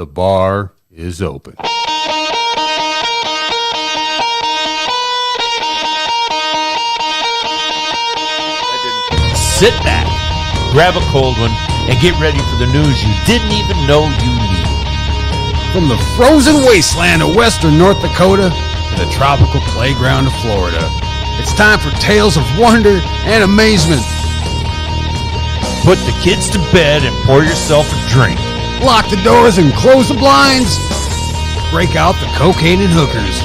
The bar is open. Sit back, grab a cold one, and get ready for the news you didn't even know you needed. From the frozen wasteland of western North Dakota to the tropical playground of Florida, it's time for tales of wonder and amazement. Put the kids to bed and pour yourself a drink. Lock the doors and close the blinds. Break out the cocaine and hookers.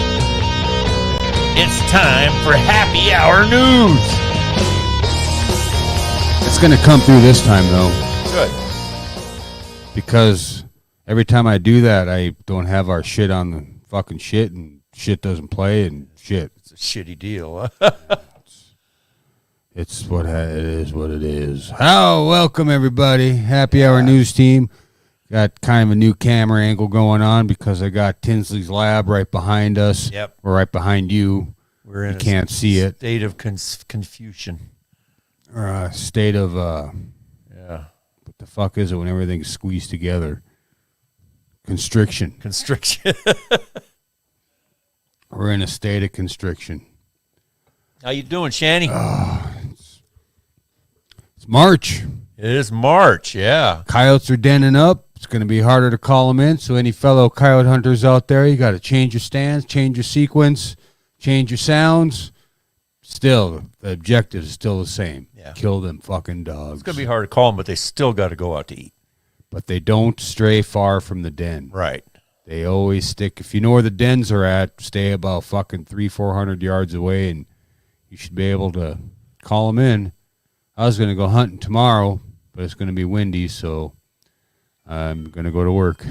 It's time for Happy Hour News. It's going to come through this time, though. Good. Because every time I do that, I don't have our shit on the fucking shit, and shit doesn't play, and shit. It's a shitty deal, huh? It is what it is. Oh, welcome, everybody. Happy Hour News team. Got kind of a new camera angle going on because I got Tinsley's lab right behind us. Yep. Or right behind you. We're in you can't see it. State of confusion. Or a state of, yeah. What the fuck is it when everything's squeezed together? Constriction. We're in a state of constriction. How you doing, Shanny? It's March. It is March, yeah. Coyotes are denning up. It's going to be harder to call them in. So any fellow coyote hunters out there, you got to change your stance, change your sequence, change your sounds. Still, the objective is still the same. Yeah. Kill them fucking dogs. It's going to be hard to call them, but they still got to go out to eat. But they don't stray far from the den. Right. They always stick. If you know where the dens are at, stay about fucking 300-400 yards away, and you should be able to call them in. I was going to go hunting tomorrow, but it's going to be windy, so I'm going to go to work.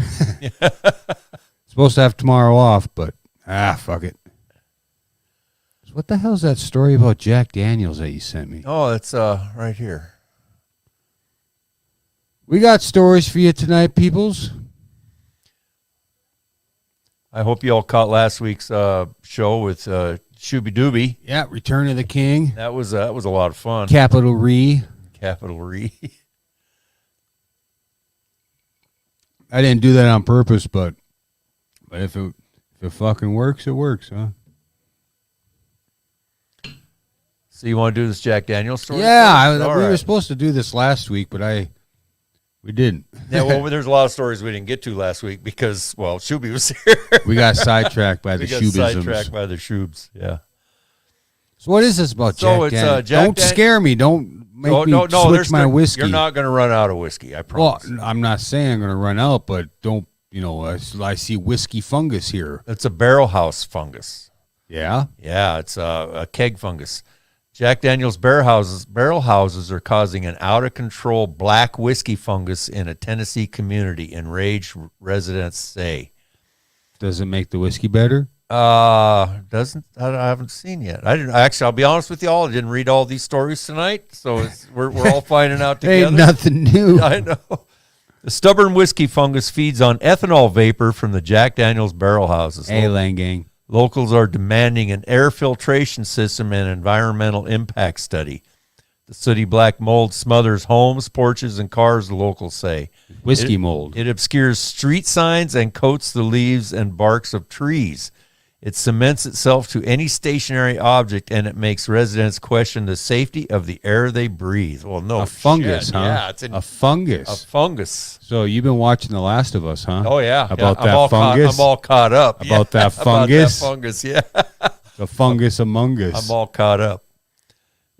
Supposed to have tomorrow off, but fuck it. What the hell is that story about Jack Daniels that you sent me? Oh, it's right here. We got stories for you tonight, peoples. I hope you all caught last week's show with Shooby Dooby. Yeah, Return of the King. That was a lot of fun. Capital Re. I didn't do that on purpose, but if it fucking works, it works, huh? So you want to do this Jack Daniels story? Yeah, we were supposed to do this last week, but we didn't. Yeah, well, there's a lot of stories we didn't get to last week because, well, Shooby was here. We got sidetracked by the Shoobs, yeah. So what is this about Jack Daniels? Don't scare me. Don't make me switch my whiskey. You're not going to run out of whiskey, I promise. Well, I'm not saying I'm going to run out, but don't, I see whiskey fungus here. It's a barrel house fungus. Yeah? Yeah, it's a keg fungus. Jack Daniels barrel houses are causing an out-of-control black whiskey fungus in a Tennessee community, enraged residents say. Does it make the whiskey better? Doesn't. I haven't seen yet. I didn't. Actually, I'll be honest with you all. I didn't read all these stories tonight, so we're all finding out together. Ain't nothing new. I know. The stubborn whiskey fungus feeds on ethanol vapor from the Jack Daniels barrel houses. Hey, Lang Gang. Locals are demanding an air filtration system and environmental impact study. The sooty black mold smothers homes, porches, and cars, the locals say. Whiskey mold. It obscures street signs and coats the leaves and barks of trees. It cements itself to any stationary object, and it makes residents question the safety of the air they breathe. Well, no, a fungus, shit. huh? Yeah, it's a fungus. A fungus. So you've been watching The Last of Us, huh? Oh yeah, about that fungus. I'm all caught up about that fungus. About that fungus, yeah. The fungus among us. I'm all caught up.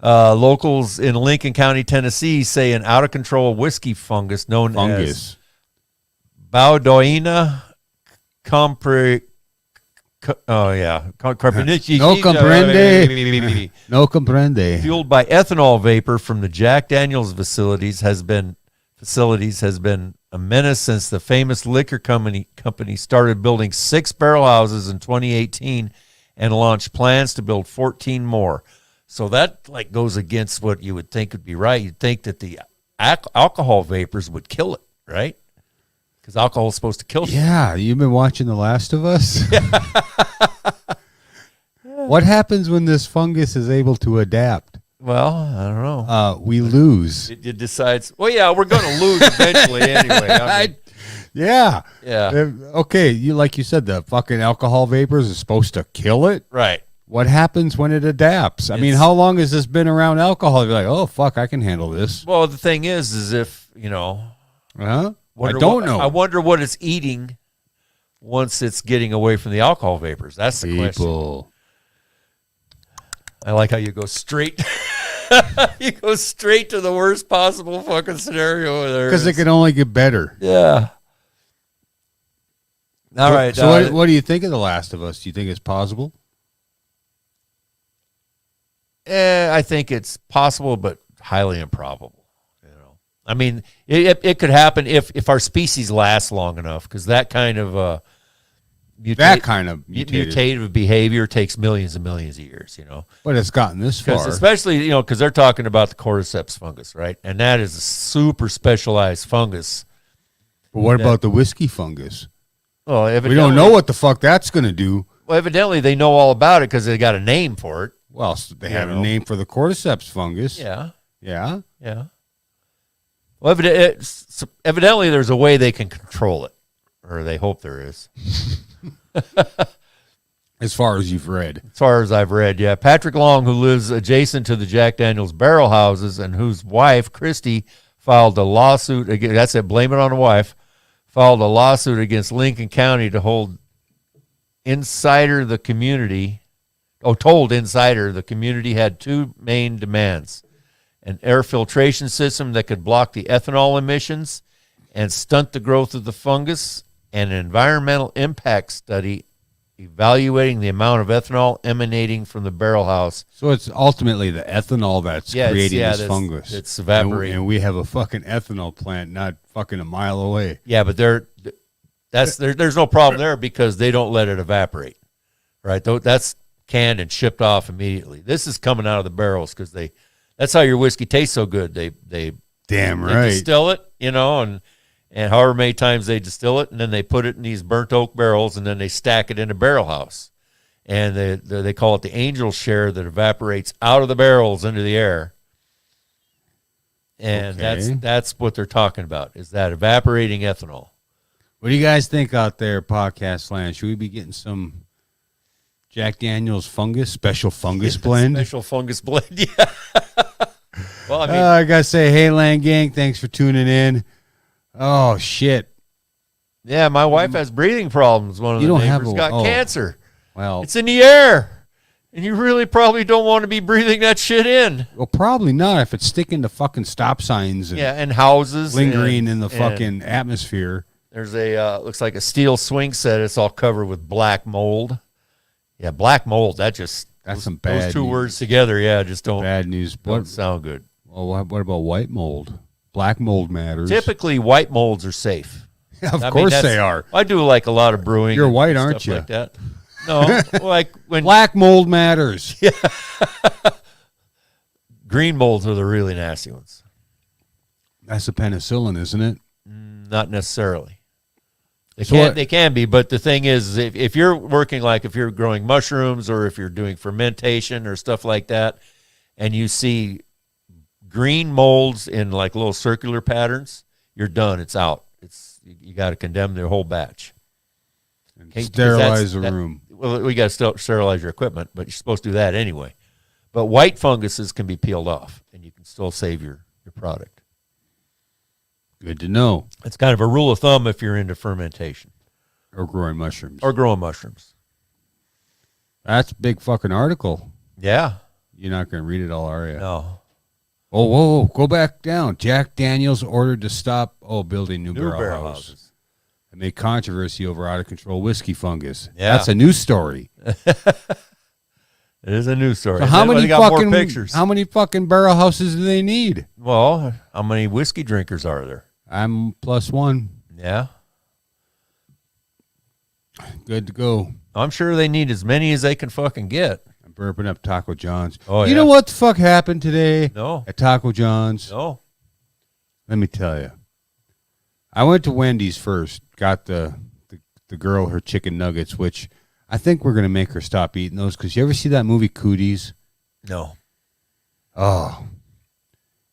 Locals in Lincoln County, Tennessee, say an out-of-control whiskey fungus known as Baudoina compre. Oh, yeah. No comprende. No comprende. Fueled by ethanol vapor from the Jack Daniels facilities has been a menace since the famous liquor company started building 6 barrel houses in 2018 and launched plans to build 14 more. So that goes against what you would think would be right. You'd think that the alcohol vapors would kill it, right? Because alcohol is supposed to kill you. Yeah, you've been watching The Last of Us? What happens when this fungus is able to adapt? Well, I don't know. We lose. It decides, well, yeah, we're going to lose eventually anyway. I mean, Yeah. Yeah. Okay, like you said, the fucking alcohol vapors is supposed to kill it. Right. What happens when it adapts? I mean, how long has this been around alcohol? You're like, oh, fuck, I can handle this. Well, the thing is if, I don't know. I wonder what it's eating once it's getting away from the alcohol vapors. That's the question. I like how you go straight. You go straight to the worst possible fucking scenario there. Because it can only get better. Yeah. All right. So what do you think of The Last of Us? Do you think it's possible? I think it's possible, but highly improbable. I mean, it could happen if our species lasts long enough, because that kind of mutative behavior takes millions and millions of years. But it's gotten this far, especially because they're talking about the cordyceps fungus, right? And that is a super specialized fungus. But what about the whiskey fungus? Well, we don't know what the fuck that's going to do. Well, evidently they know all about it because they got a name for it. Well, so they have a name for the cordyceps fungus. Yeah. Yeah. Yeah. Well, evidently there's a way they can control it, or they hope there is. As far as you've read. As far as I've read, yeah. Patrick Long, who lives adjacent to the Jack Daniels barrel houses and whose wife, Christy, filed a lawsuit against, that's it, blame it on the wife, filed a lawsuit against Lincoln County to hold Insider the community, told Insider the community had two main demands: an air filtration system that could block the ethanol emissions and stunt the growth of the fungus, and an environmental impact study evaluating the amount of ethanol emanating from the barrel house. So it's ultimately the ethanol that's creating this fungus. It's evaporating. And we have a fucking ethanol plant not fucking a mile away. Yeah, but there's no problem there because they don't let it evaporate, right? That's canned and shipped off immediately. This is coming out of the barrels because that's how your whiskey tastes so good. They distill it, and however many times they distill it, and then they put it in these burnt oak barrels, and then they stack it in a barrel house. And they call it the angel share that evaporates out of the barrels into the air. And that's what they're talking about, is that evaporating ethanol. What do you guys think out there, podcast land? Should we be getting some Jack Daniels special fungus blend? Special fungus blend, yeah. Well, I mean, I got to say, hey, Land Gang, thanks for tuning in. Oh, shit. Yeah, my wife has breathing problems. One of the neighbors got cancer. Well, it's in the air, and you really probably don't want to be breathing that shit in. Well, probably not if it's sticking to fucking stop signs and houses. Lingering in the fucking atmosphere. There's looks like a steel swing set. It's all covered with black mold. Yeah, black mold. That's some bad those two news. Words together, just don't. Bad news. Don't sound good. Well, what about white mold? Black mold matters. Typically, white molds are safe. Of course they are. I do like a lot of brewing. You're white, aren't you? Like that. No, like when black mold matters. Yeah. Green molds are the really nasty ones. That's the penicillin, isn't it? Not necessarily. They can be, but the thing is, if you're working, like if you're growing mushrooms or if you're doing fermentation or stuff like that, and you see green molds in like little circular patterns, you're done. It's out. You got to condemn their whole batch. And sterilize the room. Well, we got to sterilize your equipment, but you're supposed to do that anyway. But white funguses can be peeled off, and you can still save your product. Good to know. It's kind of a rule of thumb if you're into fermentation. Or growing mushrooms. That's a big fucking article. Yeah. You're not going to read it all, are you? No. Oh, whoa, go back down. Jack Daniels ordered to stop building new barrel houses. Amid controversy over out-of-control whiskey fungus. Yeah. That's a news story. It is a news story. So how many fucking barrel houses do they need? Well, how many whiskey drinkers are there? I'm +1. Yeah. Good to go. I'm sure they need as many as they can fucking get. I'm burping up Taco John's. Oh, you know what the fuck happened today? No. At Taco John's? No. Let me tell you. I went to Wendy's first. Got the girl her chicken nuggets, which I think we're going to make her stop eating those, because you ever see that movie Cooties? No. Oh.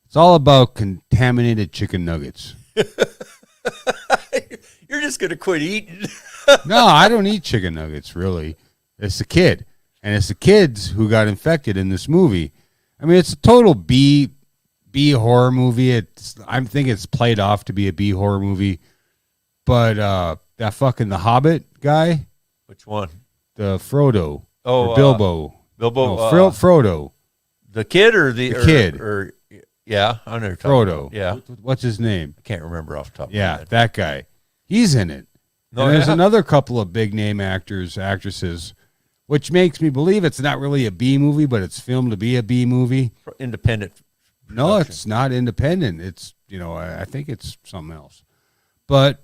It's all about contaminated chicken nuggets. You're just gonna quit eating. No, I don't eat chicken nuggets, really. It's the kid. And it's the kids who got infected in this movie. I mean, it's a total B horror movie. I think it's played off to be a B horror movie. But that fucking The Hobbit guy. Which one? The Frodo. Oh, or Bilbo. Bilbo. No, Frodo. The kid or the kid? Yeah, I know you're talking Frodo. about. Yeah. What's his name? I can't remember off the top of my Yeah, head. that guy. He's in it. No, And there's yeah. another couple of big name actresses, which makes me believe it's not really a B movie, but it's filmed to be a B movie. Independent. No, production. it's not independent. It's, I think it's something else. But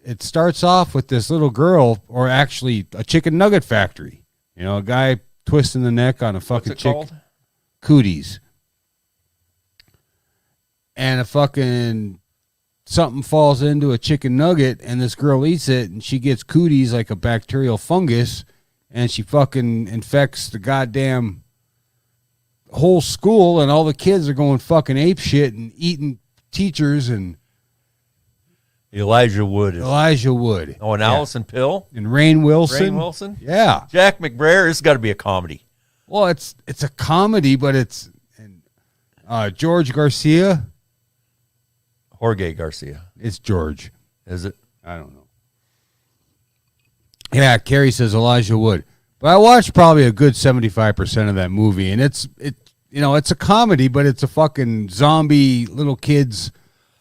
it starts off with this little girl, or actually a chicken nugget factory. A guy twisting the neck on a fucking What's it called? cooties. And a fucking something falls into a chicken nugget, and this girl eats it, and she gets cooties like a bacterial fungus, and she fucking infects the goddamn whole school, and all the kids are going fucking ape shit and eating teachers and Elijah Wood. Elijah Wood. Oh, and Allison Pill. And Rainn Wilson. Rainn Wilson. Yeah. Jack McBrayer. It's got to be a comedy. Well, it's a comedy, but it's George Garcia. Jorge Garcia. It's George. Is it? I don't know. Yeah, Carrie says Elijah Wood. But I watched probably a good 75% of that movie, and it's a comedy, but it's a fucking zombie little kids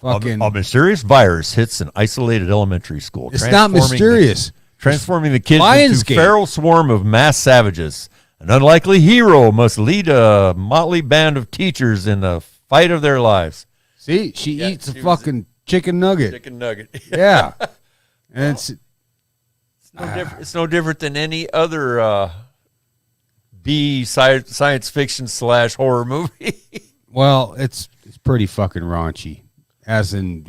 fucking. A mysterious virus hits an isolated elementary school. It's not mysterious. Transforming the kids Lionsgate. into a feral swarm of mass savages. An unlikely hero must lead a motley band of teachers in the fight of their lives. See, she eats a fucking chicken nugget. Chicken nugget. Yeah. And It's no different than any other B science fiction / horror movie. well, it's pretty fucking raunchy, as in,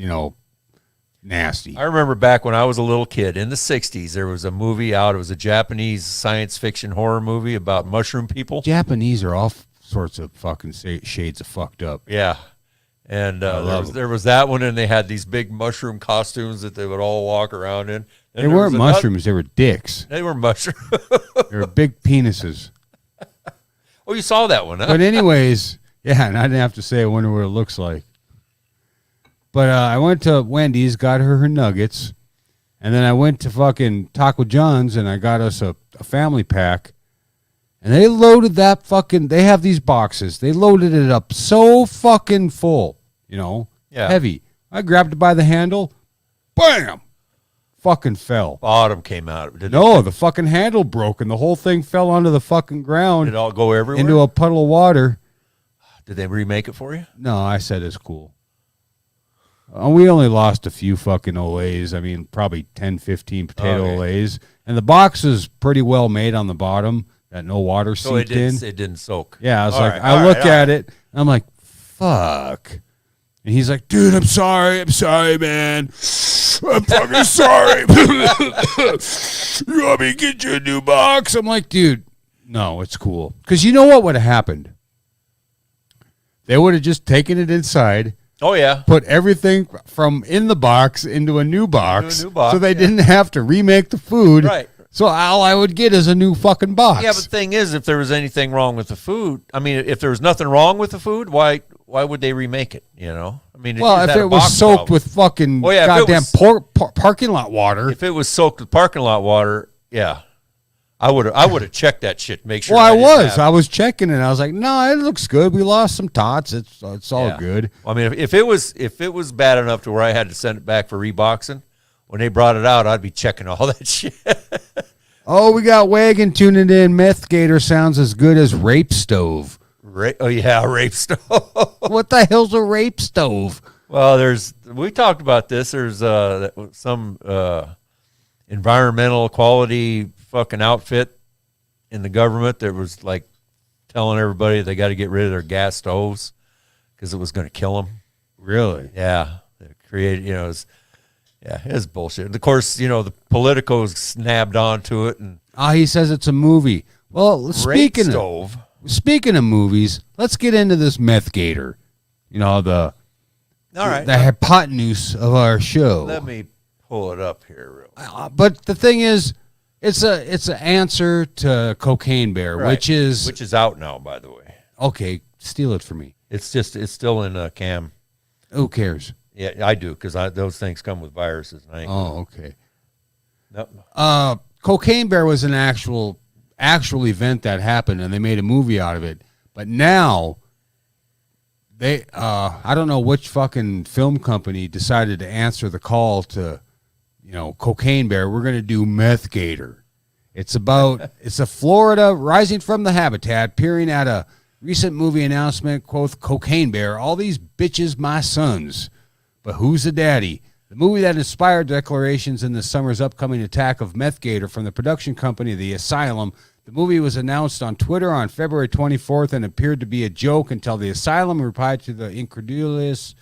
nasty. I remember back when I was a little kid in the 60s, there was a movie out. It was a Japanese science fiction horror movie about mushroom people. Japanese are all sorts of fucking shades of fucked up. Yeah. And there was that one, and they had these big mushroom costumes that they would all walk around in. And They weren't mushrooms, they were dicks. They were mushrooms. They were big penises. Oh, you saw that one, huh? But anyways, yeah, and I didn't have to say I wonder what it looks like. But I went to Wendy's, got her nuggets, and then I went to fucking Taco John's, and I got us a family pack. And they loaded that fucking, they have these boxes. They loaded it up so fucking full, heavy. I grabbed it by the handle, bam, fucking fell. Bottom came out. The fucking handle broke, and the whole thing fell onto the fucking ground. Did it all go everywhere? Into a puddle of water. Did they remake it for you? No, I said it's cool. We only lost a few fucking Olays. I mean, probably 10, 15 potato Olays. And the box is pretty well made on the bottom, that no water seeped in. It didn't soak. Yeah, I was I look at it, and I'm like, fuck. And he's like, dude, I'm sorry, man. I'm fucking sorry. You want me to get you a new box? I'm like, dude, no, it's cool. Because you know what would have happened? They would have just taken it inside. Oh, yeah. Put everything from in the box into a new box. So they yeah. didn't have to remake the food. Right. So all I would get is a new fucking box. Yeah, but the thing is, if there was anything wrong with the food, I mean, if there was nothing wrong with the food, why would they remake it, I mean, well, if it was soaked with fucking goddamn parking lot water. If it was soaked with parking lot water, yeah. I would have checked that shit, make sure. Well, I was checking it. I was like, no, it looks good. We lost some tots. It's all good. Well, I mean, if it was bad enough to where I had to send it back for reboxing, when they brought it out, I'd be checking all that shit. Oh, we got Wagon tuning in. Meth Gator sounds as good as Rape Stove. Rape stove. What the hell's a rape stove? Well, we talked about this. There's some environmental quality fucking outfit in the government that was like telling everybody they got to get rid of their gas stoves because it was going to kill them. Really? Yeah. They created, it's bullshit. Of course, the politicos snapped onto it. And he says it's a movie. Well, speaking of movies, let's get into this Meth Gator. No, All right. The hypotenuse of our show. Let me pull it up here. But the thing is, it's an answer to Cocaine Bear, Right. which is out now, by the way. okay. Steal it from me. It's still in a cam. Who cares? Yeah, I do, because those things come with viruses. And I ain't Okay. Nope. Cocaine Bear was an actual event that happened, and they made a movie out of it. But now, I don't know which fucking film company decided to answer the call to, Cocaine Bear. We're gonna do Meth Gator. It's a Florida rising from the habitat, peering at a recent movie announcement. Quote, Cocaine Bear, all these bitches my sons. But who's the daddy? The movie that inspired declarations in the summer's upcoming attack of Meth Gator from the production company The Asylum. The movie was announced on Twitter on February 24th and appeared to be a joke until The Asylum replied to the incredulous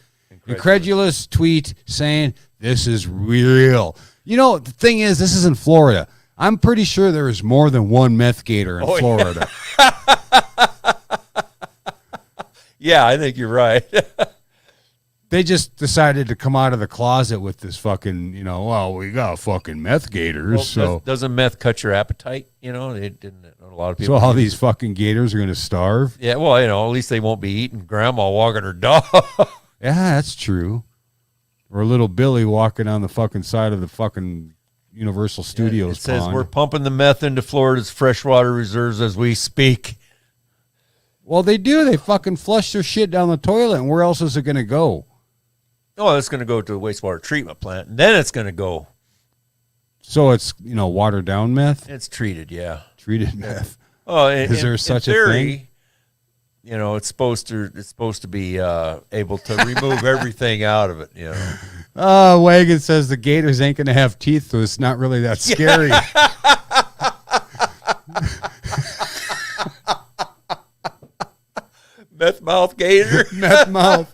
tweet saying, this is real. The thing is, this is in Florida. I'm pretty sure there is more than one Meth Gator in Florida. Yeah, I think you're right. They just decided to come out of the closet with this fucking, we got fucking Meth Gators. Well, so doesn't meth cut your appetite? They didn't. A lot of people. So all these fucking gators are going to starve? Yeah, well, at least they won't be eating grandma walking her dog. Yeah, that's true. Or little Billy walking on the fucking side of the fucking Universal Studios It says pond. we're pumping the meth into Florida's freshwater reserves as we speak. Well, they do. They fucking flush their shit down the toilet, and where else is it going to go? Oh, it's going to go to the wastewater treatment plant, and then it's going to go. So it's, watered down meth? It's treated, yeah. Treated meth. Oh, is there such a thing? It's supposed to be able to remove everything out of it. Wagon says the gators ain't going to have teeth, so it's not really that scary. Meth mouth gator. Meth mouth.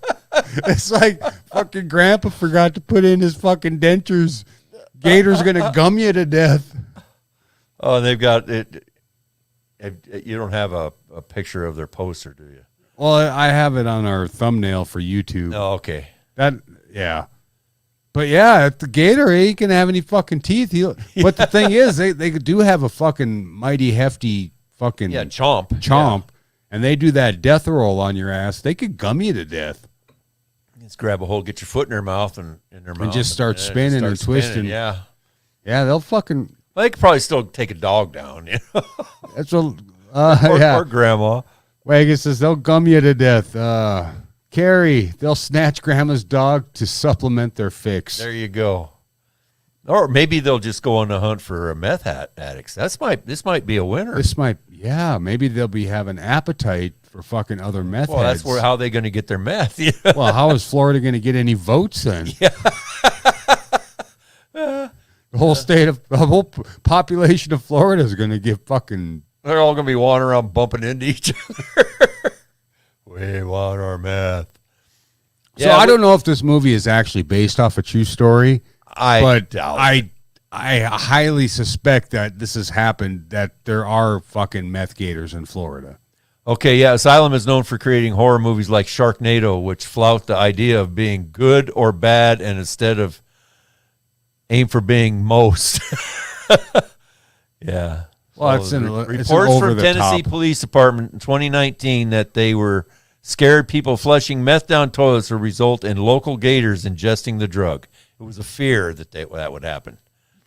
It's like fucking grandpa forgot to put in his fucking dentures. Gator's going to gum you to death. Oh, and they've got it. You don't have a picture of their poster, do you? Well, I have it on our thumbnail for YouTube. Oh, okay. Yeah. But yeah, if the gator ain't gonna have any fucking teeth. But the thing is, they do have a fucking mighty hefty fucking chomp, yeah. And they do that death roll on your ass. They could gum you to death. Just grab a hold, get your foot in their mouth, and just start spinning and twisting. Yeah, they'll fucking. Well, they could probably still take a dog down. That's what. Or grandma. Wagon says they'll gum you to death. Carrie, they'll snatch grandma's dog to supplement their fix. There you go. Or maybe they'll just go on the hunt for meth addicts. This might be a winner. Maybe they'll be having appetite for fucking other meth heads. That's how they're going to get their meth. Well, how is Florida going to get any votes then? Yeah. The whole population of Florida is going to get fucking. They're all going to be wandering around bumping into each other. We want our meth. So I don't know if this movie is actually based off a true story. I doubt it. I highly suspect that this has happened, that there are fucking meth gators in Florida. Okay, yeah. Asylum is known for creating horror movies like Sharknado, which flout the idea of being good or bad and instead of aim for being most. Yeah. Well, reports from Tennessee Police Department in 2019 that they were scared people flushing meth down toilets would result in local gators ingesting the drug. It was a fear that that would happen.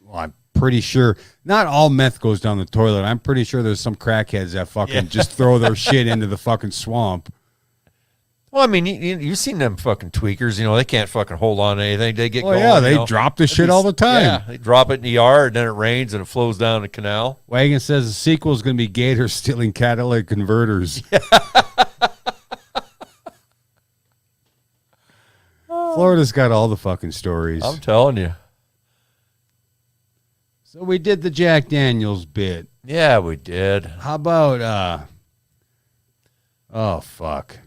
Well, I'm pretty sure not all meth goes down the toilet. I'm pretty sure there's some crackheads that fucking just throw their shit into the fucking swamp. Well, I mean, you've seen them fucking tweakers. They can't fucking hold on to anything. They get going. Yeah, they drop the shit all the time. Yeah, they drop it in the yard, and then it rains, and it flows down the canal. Wagon says the sequel is going to be gators stealing catalytic converters. Yeah. Florida's got all the fucking stories. I'm telling you. So we did the Jack Daniels bit. Yeah, we did. How about, oh, fuck.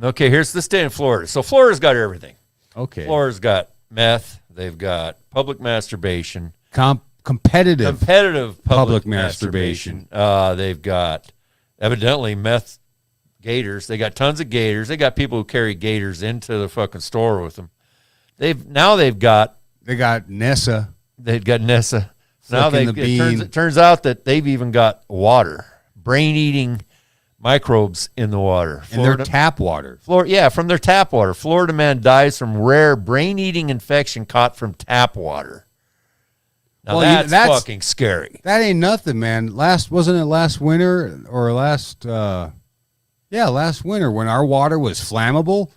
Okay, here's the state of Florida. So Florida's got everything. Okay. Florida's got meth. They've got public masturbation. Competitive public masturbation. They've got, evidently, meth gators. They got tons of gators. They got people who carry gators into the fucking store with them. They've got Nessa. They've got Nessa. Now it turns out that they've even got water, brain-eating microbes in the water. And their tap water. From their tap water. Florida man dies from rare brain-eating infection caught from tap water. Now that's fucking scary. That ain't nothing, man. Wasn't it last winter or last winter when our water was flammable?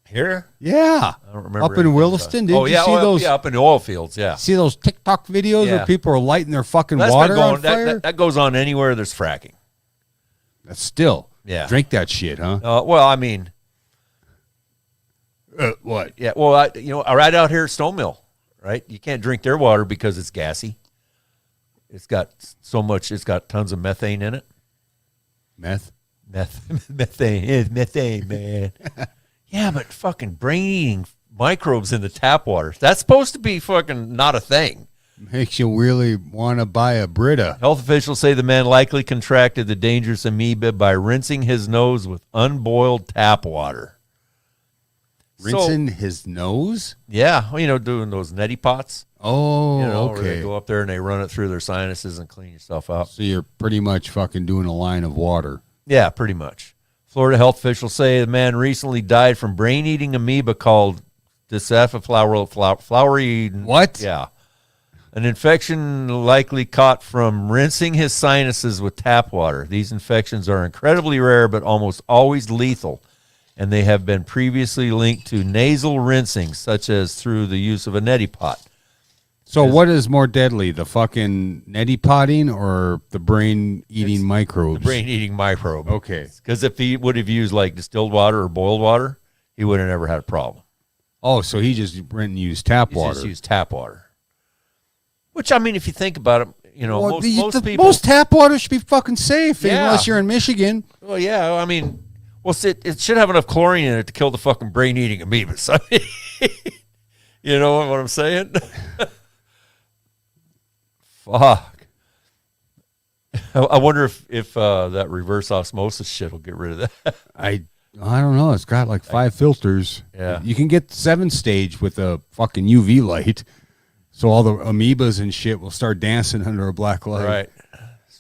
Here? Yeah. I don't remember. Up in Williston, did you see those? Yeah, up in the oil fields, yeah. See those TikTok videos where people are lighting their fucking water on fire? That goes on anywhere there's fracking. That's still. Yeah. Drink that shit, huh? Well, I mean. What? Yeah, well, right out here at Stone Mill, right? You can't drink their water because it's gassy. It's got tons of methane in it. Methane. It's methane, man. Yeah, but fucking brain-eating microbes in the tap water. That's supposed to be fucking not a thing. Makes you really want to buy a Brita. Health officials say the man likely contracted the dangerous amoeba by rinsing his nose with unboiled tap water. Rinsing his nose? Yeah, doing those neti pots. Oh, Where okay. they go up there and they run it through their sinuses and clean yourself out. So you're pretty much fucking doing a line of water. Yeah, pretty much. Florida health officials say the man recently died from brain-eating amoeba called flowery. What? Yeah. An infection likely caught from rinsing his sinuses with tap water. These infections are incredibly rare but almost always lethal, and they have been previously linked to nasal rinsing, such as through the use of a neti pot. So what is more deadly, the fucking neti potting or the brain-eating microbes? The brain-eating microbe. Okay. Because if he would have used like distilled water or boiled water, he would have never had a problem. Oh, so he just went and used tap water. He just used tap water. Which, I mean, if you think about it, Well, most people... Most tap water should be fucking safe, Yeah. unless you're in Michigan. Well, yeah, I mean... Well, it should have enough chlorine in it to kill the fucking brain-eating amoebas. I mean, you know what I'm saying? Fuck. I wonder if that reverse osmosis shit will get rid of that. I don't know. It's got like 5 filters. Yeah. You can get 7-stage with a fucking UV light. So all the amoebas and shit will start dancing under a black light.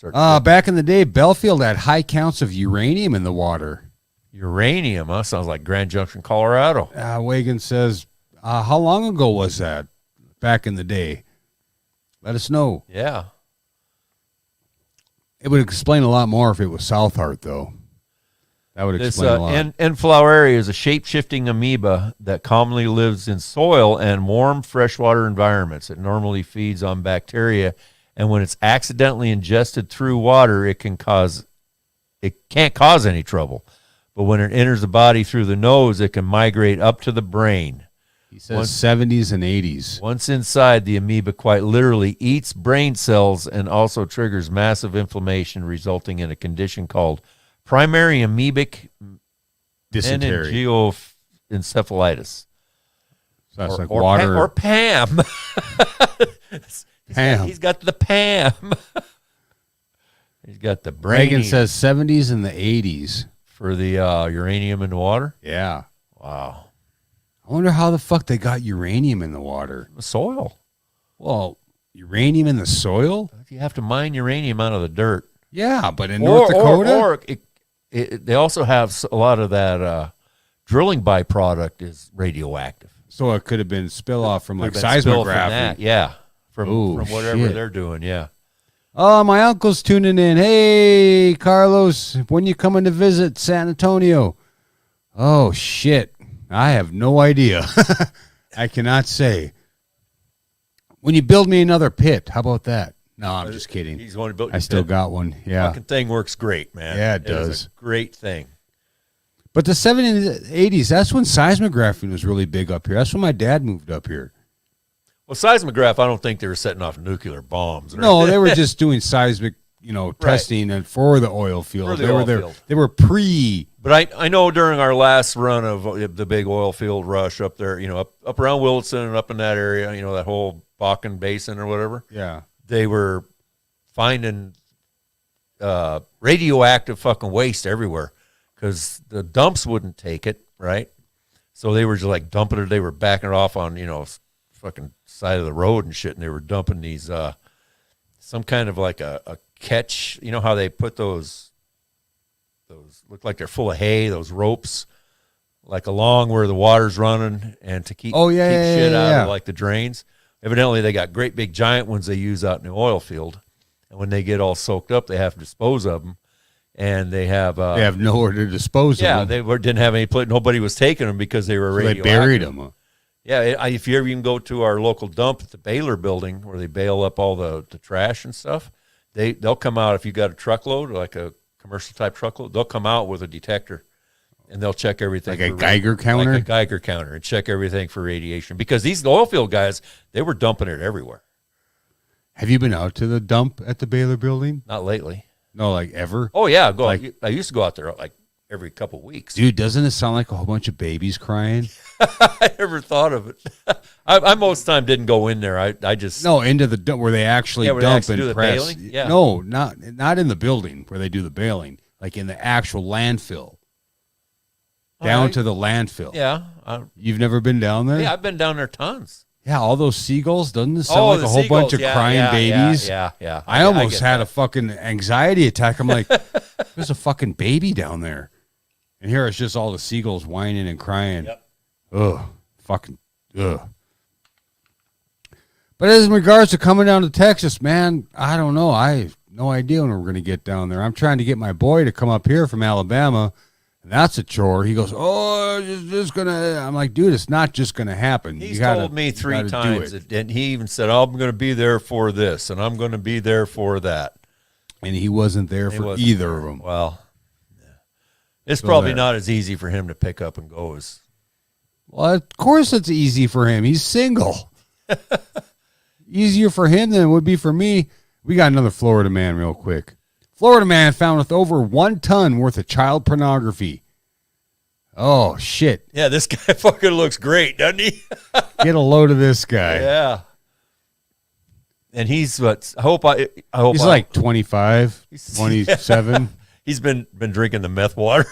Right. Back in the day, Belfield had high counts of uranium in the water. Uranium, huh? Sounds like Grand Junction, Colorado. Wagon says, how long ago was that back in the day? Let us know. Yeah. It would explain a lot more if it was South Heart, though. That would explain a lot. Enfloweri is a shape-shifting amoeba that commonly lives in soil and warm freshwater environments. It normally feeds on bacteria, and when it's accidentally ingested through water, it can't cause any trouble. But when it enters the body through the nose, it can migrate up to the brain. He says 70s and 80s. Once inside, the amoeba quite literally eats brain cells and also triggers massive inflammation, resulting in a condition called primary amoebic Dysentery. meningioencephalitis. So that's like water. Or PAM. Pam. He's got the PAM. He's got the brain. Reagan says 70s and the 80s. For the uranium in the water? Yeah. Wow. I wonder how the fuck they got uranium in the water. The soil. Well, uranium in the soil? You have to mine uranium out of the dirt. Yeah, but in North Dakota? Or they also have a lot of that drilling byproduct is radioactive. So it could have been spill off from like Could have been spill from seismograph. that, yeah. From whatever shit. they're doing, yeah. Oh, my uncle's tuning in. Hey, Carlos, when you coming to visit San Antonio? Oh, shit. I have no idea. I cannot say. When you build me another pit, how about that? No, I'm just kidding. He's going to build. I still got one. Yeah. Fucking thing works great, man. Yeah, it It is does. a great thing. But the 70s, 80s, that's when seismographing was really big up here. That's when my dad moved up here. Well, seismograph, I don't think they were setting off nuclear bombs. No, they were just doing seismic, testing and for the oil field. For the oil field. They were pre. But I know during our last run of the big oil field rush up there, up around Williston and up in that area, that whole Bakken Basin or whatever, Yeah. they were finding radioactive fucking waste everywhere because the dumps wouldn't take it, right? So they were just like dumping it. They were backing it off on, fucking side of the road and shit, and they were dumping these, some kind of like a catch. You know how they put those look like they're full of hay, those ropes, like along where the water's running and to keep shit out of like the drains. Evidently, they got great big giant ones they use out in the oil field. And when they get all soaked up, they have to dispose of them. And they have nowhere to dispose of them. Yeah, they didn't have any place. Nobody was taking them because they were radioactive. They buried them. Yeah, if you ever even go to our local dump at the Baylor building where they bale up all the trash and stuff, they'll come out if you got a truckload, like a commercial type truckload, they'll come out with a detector and they'll check everything. Like a Geiger counter? Like a Geiger counter and check everything for radiation. Because these oil field guys, they were dumping it everywhere. Have you been out to the dump at the Baylor building? Not lately. No, like ever? Oh, yeah. I used to go out there like every couple of weeks. Dude, doesn't it sound like a whole bunch of babies crying? I never thought of it. I most of the time didn't go in there. I just into the dump where they actually dump and press. Yeah. No, not in the building where they do the baling, like in the actual landfill. Down to the landfill. Yeah. You've never been down there? Yeah, I've been down there tons. Yeah, all those seagulls. Doesn't it sound like a whole bunch of crying babies? Yeah. I almost had a fucking anxiety attack. I'm like, there's a fucking baby down there. And here it's just all the seagulls whining and crying. Yep. Ugh. Fucking ugh. But as in regards to coming down to Texas, man, I don't know. I have no idea when we're going to get down there. I'm trying to get my boy to come up here from Alabama. And that's a chore. He goes, it's just going to. I'm like, dude, it's not just going to happen. He's told me 3 times. And he even said, I'm going to be there for this, and I'm going to be there for that. And he wasn't there for either of them. Well, it's probably not as easy for him to pick up and go as. Well, of course it's easy for him. He's single. Easier for him than it would be for me. We got another Florida man real quick. Florida man found with over 1 ton worth of child pornography. Oh, shit. Yeah, this guy fucking looks great, doesn't he? Get a load of this guy. Yeah. And he's what? I hope he's like 25, 27. Yeah. He's been drinking the meth water.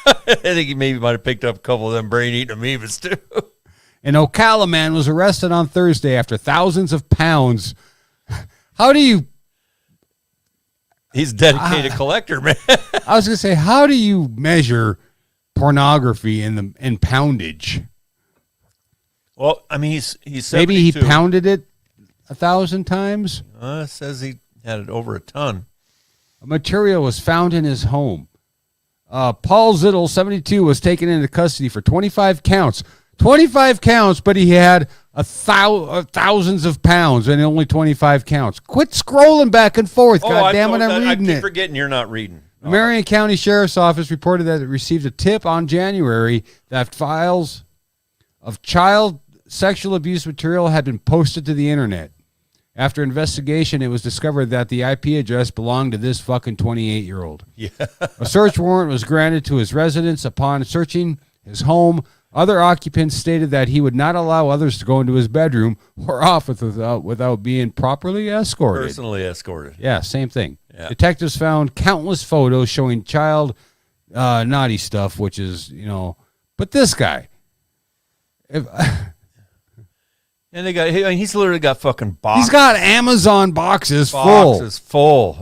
I think he maybe might have picked up a couple of them brain-eating amoebas, too. An Ocala man was arrested on Thursday after thousands of pounds. How do you... He's a dedicated collector, man. I was going to say, how do you measure pornography in poundage? Well, I mean, he's 72. Maybe he pounded it 1,000 times? It says he had it over a ton. A material was found in his home. Paul Zittel, 72, was taken into custody for 25 counts. 25 counts, but he had thousands of pounds and only 25 counts. Quit scrolling back and forth. God damn it, I'm reading it. I keep forgetting you're not reading. The Marion County Sheriff's Office reported that it received a tip on January that files of child sexual abuse material had been posted to the internet. After investigation, it was discovered that the IP address belonged to this fucking 28-year-old. Yeah. A search warrant was granted to his residence. Upon searching his home, other occupants stated that he would not allow others to go into his bedroom or office without being properly escorted. Personally escorted. Yeah, same thing. Yeah. Detectives found countless photos showing child naughty stuff, which is, but this guy. And he's literally got fucking boxes. He's got Amazon boxes full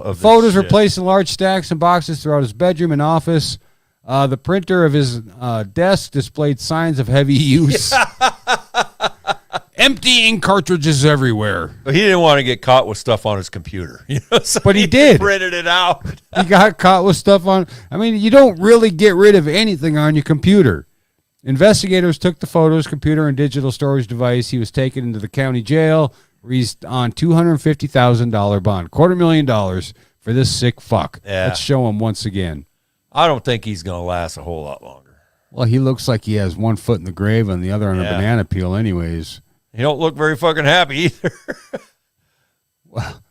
of photos shit. were placed in large stacks and boxes throughout his bedroom and office. The printer of his desk displayed signs of heavy use. Empty ink cartridges everywhere. But he didn't want to get caught with stuff on his computer. So but he did. Printed it out. He got caught with stuff on. I mean, you don't really get rid of anything on your computer. Investigators took the photos, computer, and digital storage device. He was taken into the county jail where he's on $250,000 bond. $250,000 for this sick fuck. Yeah. Let's show him once again. I don't think he's going to last a whole lot longer. Well, he looks like he has one foot in the grave and the other on a banana peel anyways. He don't look very fucking happy either. Well,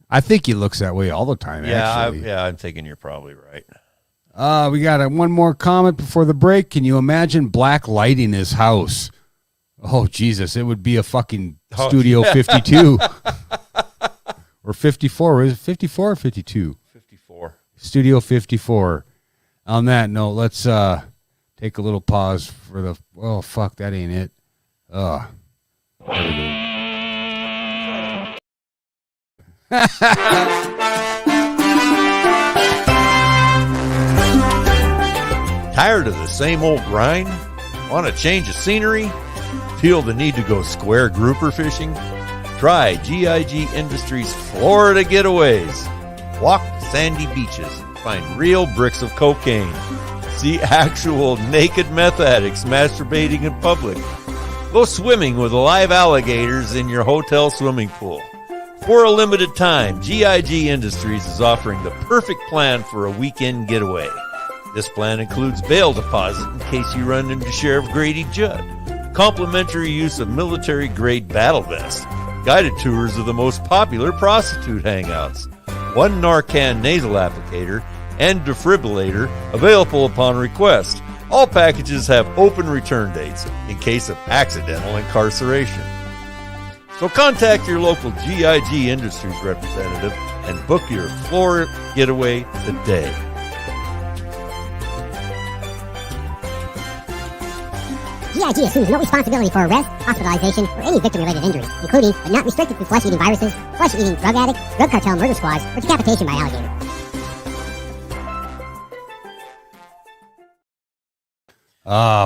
I think he looks that way all the time, actually. I'm thinking you're probably right. We got one more comment before the break. Can you imagine black lighting his house? Oh, Jesus. It would be a fucking Studio 52. Or 54. Is it 54 or 52? 54. Studio 54. On that note, let's take a little pause for the. Oh fuck, that ain't it. There we go. Tired of the same old grind? Want to change of scenery? Feel the need to go square grouper fishing? Try GIG Industries Florida Getaways. Walk sandy beaches, find real bricks of cocaine, see actual naked meth addicts masturbating in public, go swimming with live alligators in your hotel swimming pool. For a limited time, GIG Industries is offering the perfect plan for a weekend getaway. This plan includes bail deposit in case you run into Sheriff Grady Judd, complimentary use of military-grade battle vests, guided tours of the most popular prostitute hangouts, one Narcan nasal applicator, and defibrillator available upon request. All packages have open return dates in case of accidental incarceration. So contact your local GIG Industries representative and book your Florida getaway today. GIG assumes no responsibility for arrest, hospitalization, or any victim-related injuries, including, but not restricted to, flesh-eating viruses, flesh-eating drug addicts, drug cartel murder squads, or decapitation by alligator.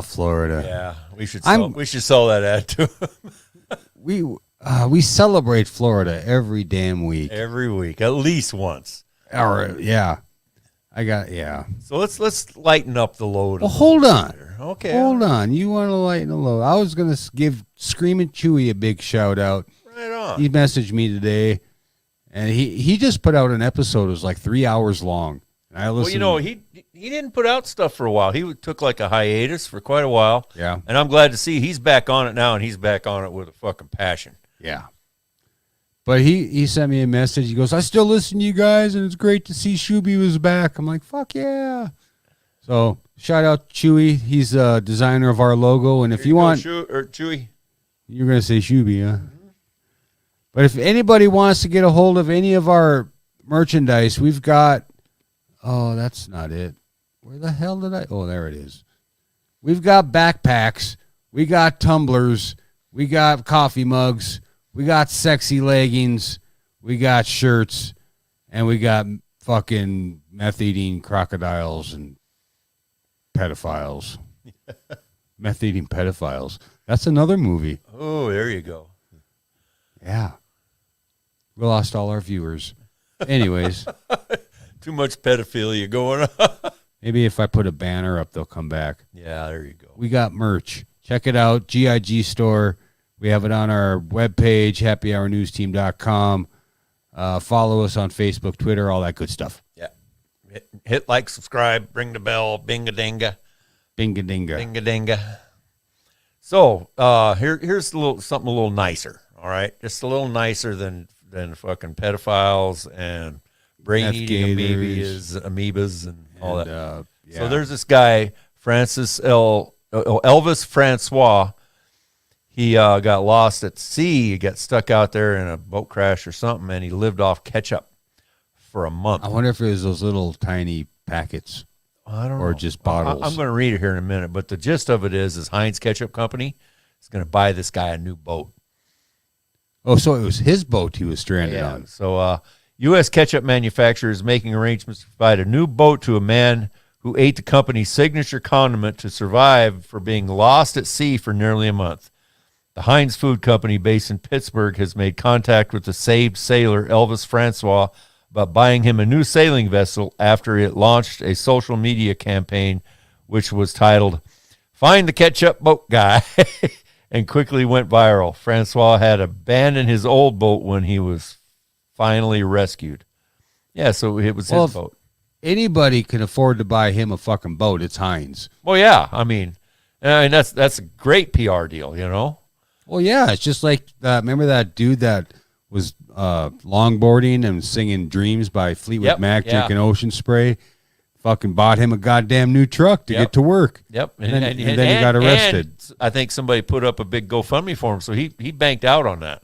Florida. Yeah, we should sell that ad to them. We celebrate Florida every damn week. Every week, at least once. So let's lighten up the load. Well, hold on. Okay. Hold on. You want to lighten the load. I was going to give Screaming Chewy a big shout out. Right on. He messaged me today, and he just put out an episode. It was like 3 hours long. And I listened. Well, he didn't put out stuff for a while. He took like a hiatus for quite a while. Yeah. And I'm glad to see he's back on it now, and he's back on it with a fucking passion. Yeah. But he sent me a message. He goes, I still listen to you guys, and it's great to see Shuby was back. I'm like, fuck yeah. So shout out Chewy. He's a designer of our logo. And if you want. Chewy. You're going to say Shuby, huh? Mm-hmm. But if anybody wants to get a hold of any of our merchandise, we've got. Oh, that's not it. Where the hell did I? Oh, there it is. We've got backpacks. We got tumblers. We got coffee mugs. We got sexy leggings. We got shirts. And we got fucking meth-eating crocodiles and pedophiles. Meth-eating pedophiles. That's another movie. Oh, there you go. Yeah. We lost all our viewers. Anyways. Too much pedophilia going on. Maybe if I put a banner up, they'll come back. Yeah, there you go. We got merch. Check it out. GIG store. We have it on our webpage, happyhournewsteam.com. Follow us on Facebook, Twitter, all that good stuff. Yeah. Hit like, subscribe, ring the bell, binga-dinga. Binga-dinga. Binga-dinga. So here's something a little nicer, all right? Just a little nicer than fucking pedophiles and brain-eating amoebas and all that. Yeah. So there's this guy, Elvis Francois. He got lost at sea. He got stuck out there in a boat crash or something, and he lived off ketchup for a month. I wonder if it was those little tiny packets. I don't know. Or just bottles. I'm going to read it here in a minute, but the gist of it is Heinz Ketchup Company is going to buy this guy a new boat. Oh, so it was his boat he was stranded on. So U.S. ketchup manufacturer is making arrangements to provide a new boat to a man who ate the company's signature condiment to survive for being lost at sea for nearly a month. The Heinz Food Company, based in Pittsburgh, has made contact with the saved sailor Elvis Francois about buying him a new sailing vessel after it launched a social media campaign which was titled, Find the Ketchup Boat Guy, and quickly went viral. Francois had abandoned his old boat when he was finally rescued. Yeah, so it was his boat. Anybody can afford to buy him a fucking boat. It's Heinz. Well, yeah, I mean that's a great PR deal, you know? Well, yeah, it's just like, remember that dude that was longboarding and singing Dreams by Fleetwood Mac, drinking Ocean Spray? Fucking bought him a goddamn new truck to get to work. Yep. And then he got arrested. And I think somebody put up a big GoFundMe for him, so he banked out on that,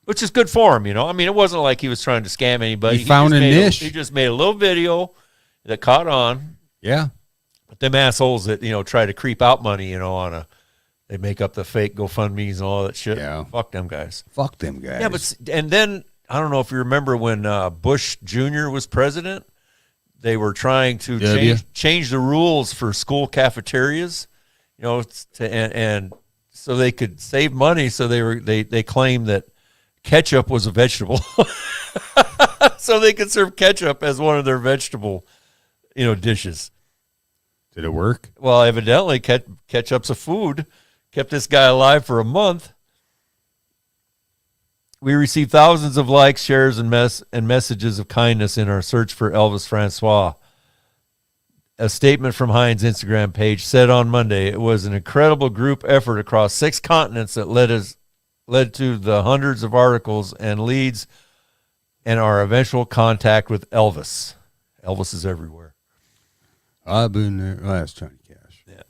which is good for him, you know? I mean, it wasn't like he was trying to scam anybody. He found a niche. He just made a little video, that caught on. Yeah. But them assholes that, try to creep out money, they make up the fake GoFundMe's and all that shit. Yeah. Fuck them guys. Fuck them guys. Yeah, and then I don't know if you remember when Bush Jr. was president, they were trying to change the rules for school cafeterias, and so they could save money. So they claimed that ketchup was a vegetable, so they could serve ketchup as one of their vegetable, dishes. Did it work? Well, evidently, ketchup's a food. Kept this guy alive for a month. We received thousands of likes, shares, and messages of kindness in our search for Elvis Francois. A statement from Heinz' Instagram page said on Monday, it was an incredible group effort across 6 continents that led to the hundreds of articles and leads and our eventual contact with Elvis. Elvis is everywhere. I've been there. Oh, that's Johnny Cash. Yeah.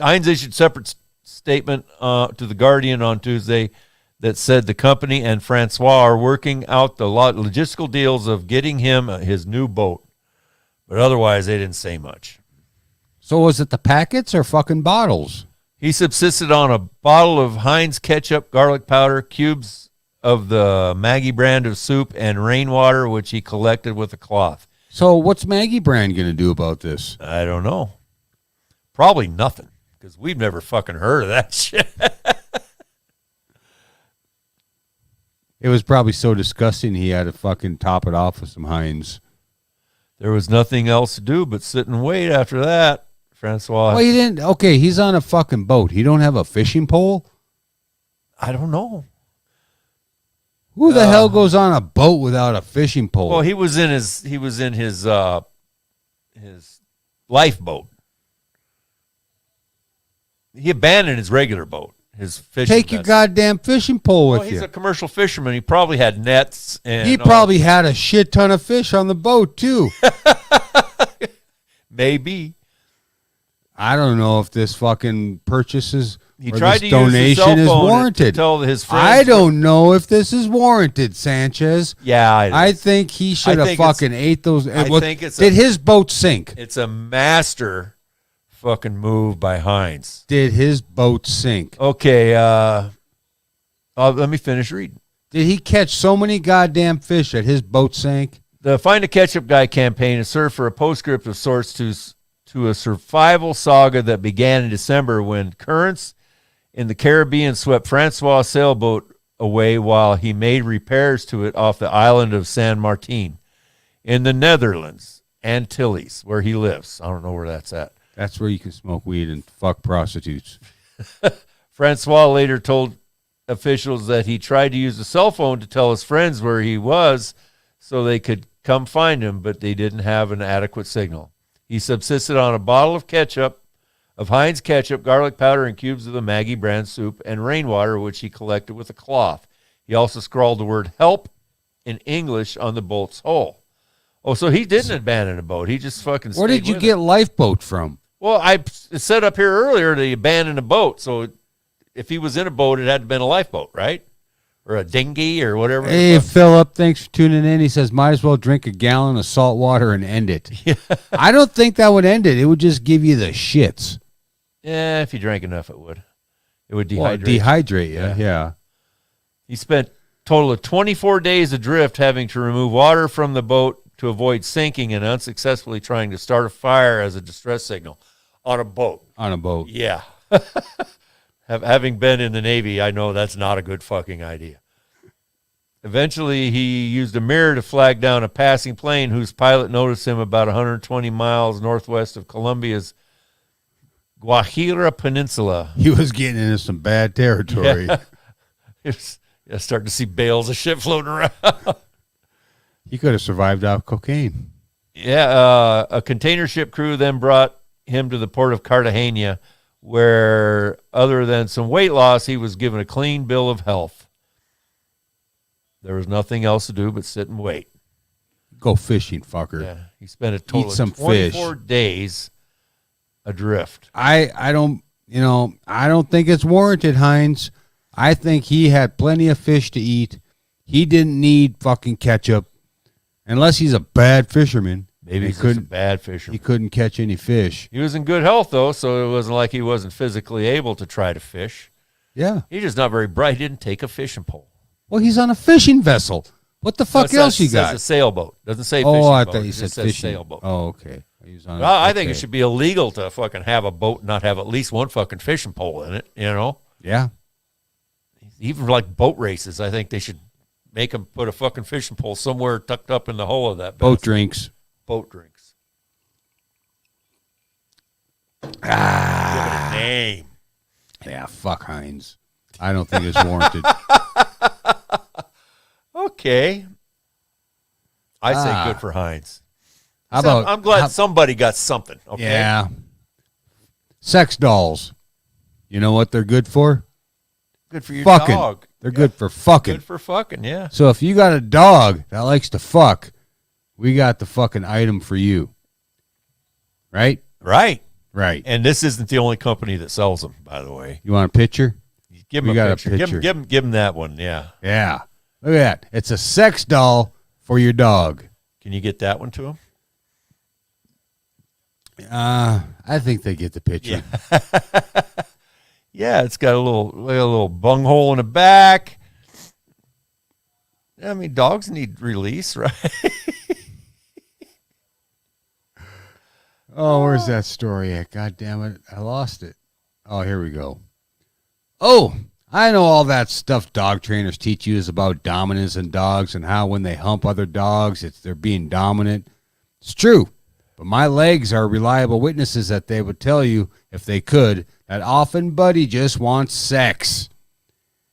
Heinz issued separate statement to the Guardian on Tuesday that said the company and Francois are working out the logistical deals of getting him his new boat. But otherwise, they didn't say much. So was it the packets or fucking bottles? He subsisted on a bottle of Heinz ketchup, garlic powder, cubes of the Maggie brand of soup, and rainwater, which he collected with a cloth. So what's Maggie brand going to do about this? I don't know. Probably nothing, because we've never fucking heard of that shit. It was probably so disgusting he had to fucking top it off with some Heinz. There was nothing else to do but sit and wait after that, Francois. Well, he didn't. Okay, he's on a fucking boat. He don't have a fishing pole? I don't know. Who the hell goes on a boat without a fishing pole? Well, he was in his lifeboat. He abandoned his regular boat, his fishing Take your vessel. goddamn fishing pole with He's you. a commercial fisherman. He probably had nets. And He probably had a shit ton of fish on the boat, too. Maybe. I don't know if this fucking purchases He or tried this to use his cell donation is phone warranted. to tell his friends. I don't know if this is warranted, Sanchez. Yeah, I think he should have fucking ate those. Did his boat sink? It's a master fucking move by Heinz. Did his boat sink? Okay, let me finish reading. Did he catch so many goddamn fish that his boat sank? The Find a Ketchup Guy campaign has served for a postscript of sorts to a survival saga that began in December when currents in the Caribbean swept Francois' sailboat away while he made repairs to it off the island of San Martin in the Netherlands, Antilles, where he lives. I don't know where that's at. That's where you can smoke weed and fuck prostitutes. Francois later told officials that he tried to use a cell phone to tell his friends where he was so they could come find him, but they didn't have an adequate signal. He subsisted on a bottle of ketchup, of Heinz ketchup, garlic powder, and cubes of the Maggie brand soup, and rainwater, which he collected with a cloth. He also scrawled the word help in English on the boat's hull. Oh, so he didn't abandon a boat. He just fucking Where did you get lifeboat from? Well, I said up here earlier that he abandoned a boat. So if he was in a boat, it had to have been a lifeboat, right? Or a dinghy or whatever. Hey, Philip, thanks for tuning in. He says, might as well drink a gallon of salt water and end it. Yeah. I don't think that would end it. It would just give you the shits. Yeah, if you drank enough, it would. It would dehydrate. Well, dehydrate, yeah. He spent a total of 24 days adrift having to remove water from the boat to avoid sinking and unsuccessfully trying to start a fire as a distress signal on a boat. On a boat. Yeah. Having been in the Navy, I know that's not a good fucking idea. Eventually, he used a mirror to flag down a passing plane whose pilot noticed him about 120 miles northwest of Colombia's Guajira Peninsula. He was getting into some bad territory. Yeah. Starting to see bales of shit floating around. He could have survived off cocaine. Yeah, a container ship crew then brought him to the port of Cartagena, where, other than some weight loss, he was given a clean bill of health. There was nothing else to do but sit and wait. Go fishing, fucker. Yeah, he spent a total some of 24 fish. days adrift. I don't think it's warranted, Heinz. I think he had plenty of fish to eat. He didn't need fucking ketchup. Unless he's a bad fisherman. Maybe he's just a bad fisherman. He couldn't catch any fish. He was in good health, though, so it wasn't like he wasn't physically able to try to fish. Yeah. He's just not very bright. He didn't take a fishing pole. Well, he's on a fishing vessel. What the fuck else you got? It's a sailboat. Doesn't say fishing boat. Oh, I thought you said fishing. Sailboat. Oh, okay. He was on I think it should be illegal to fucking have a boat and not have at least one fucking fishing pole in it, you know? Yeah. Even like boat races, I think they should make them put a fucking fishing pole somewhere tucked up in the hull of that boat drinks. Boat drinks. Give it a name. Yeah, fuck Heinz. I don't think it's warranted. Okay. I say good for Heinz. I'm glad somebody got something. Okay. Yeah. Sex dolls. You know what they're good for? Good for your fucking. dog. They're good for fucking. Good for fucking, yeah. So if you got a dog that likes to fuck, we got the fucking item for you. Right? Right. Right. And this isn't the only company that sells them, by the way. You want a picture? Give him a picture. Give him that one, yeah. Yeah. Look at that. It's a sex doll for your dog. Can you get that one to him? I think they get the picture. Yeah, yeah, it's got a little bunghole in the back. I mean, dogs need release, right? Oh, where's that story at? God damn it. I lost it. Oh, here we go. Oh, I know all that stuff dog trainers teach you is about dominance in dogs and how when they hump other dogs, they're being dominant. It's true. But my legs are reliable witnesses that they would tell you, if they could, that often Buddy just wants sex.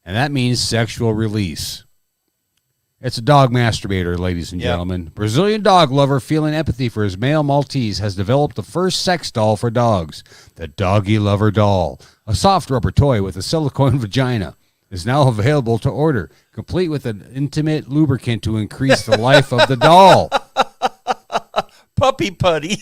And that means sexual release. It's a dog masturbator, ladies and gentlemen. Brazilian dog lover feeling empathy for his male Maltese has developed the first sex doll for dogs. The Doggy Lover Doll, a soft rubber toy with a silicone vagina, is now available to order, complete with an intimate lubricant to increase the life of the doll. Puppy putty.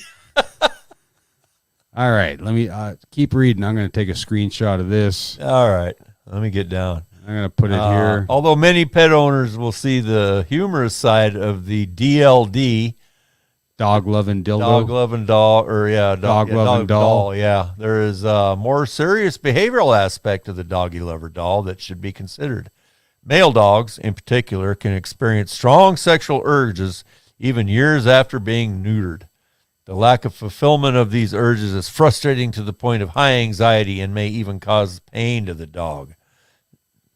All right, let me keep reading. I'm going to take a screenshot of this. All right, let me get down. I'm going to put it here. Although many pet owners will see the humorous side of the DLD, dog-loving dildo. Dog-loving doll, or dog-loving doll. Yeah, there is a more serious behavioral aspect of the Doggy Lover doll that should be considered. Male dogs, in particular, can experience strong sexual urges even years after being neutered. The lack of fulfillment of these urges is frustrating to the point of high anxiety and may even cause pain to the dog.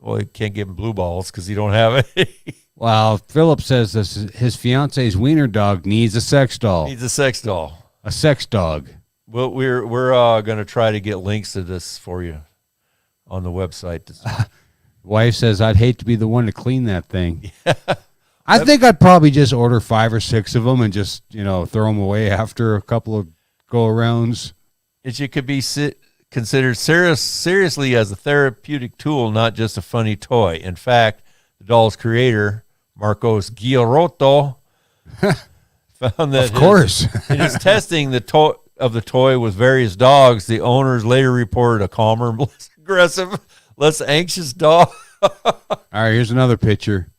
Well, he can't give him blue balls because he don't have it. Well, Philip says this, his fiance's wiener dog needs a sex doll. Needs a sex doll. A sex dog. Well, we're going to try to get links to this for you on the website. Wife says, I'd hate to be the one to clean that thing. Yeah. I think I'd probably just order 5 or 6 of them and just, throw them away after a couple of go-arounds. It could be considered seriously as a therapeutic tool, not just a funny toy. In fact, the doll's creator, Marcos Giarotto, found that of course. in his testing the toy with various dogs, the owners later reported a calmer, less aggressive, less anxious dog. All right, here's another picture.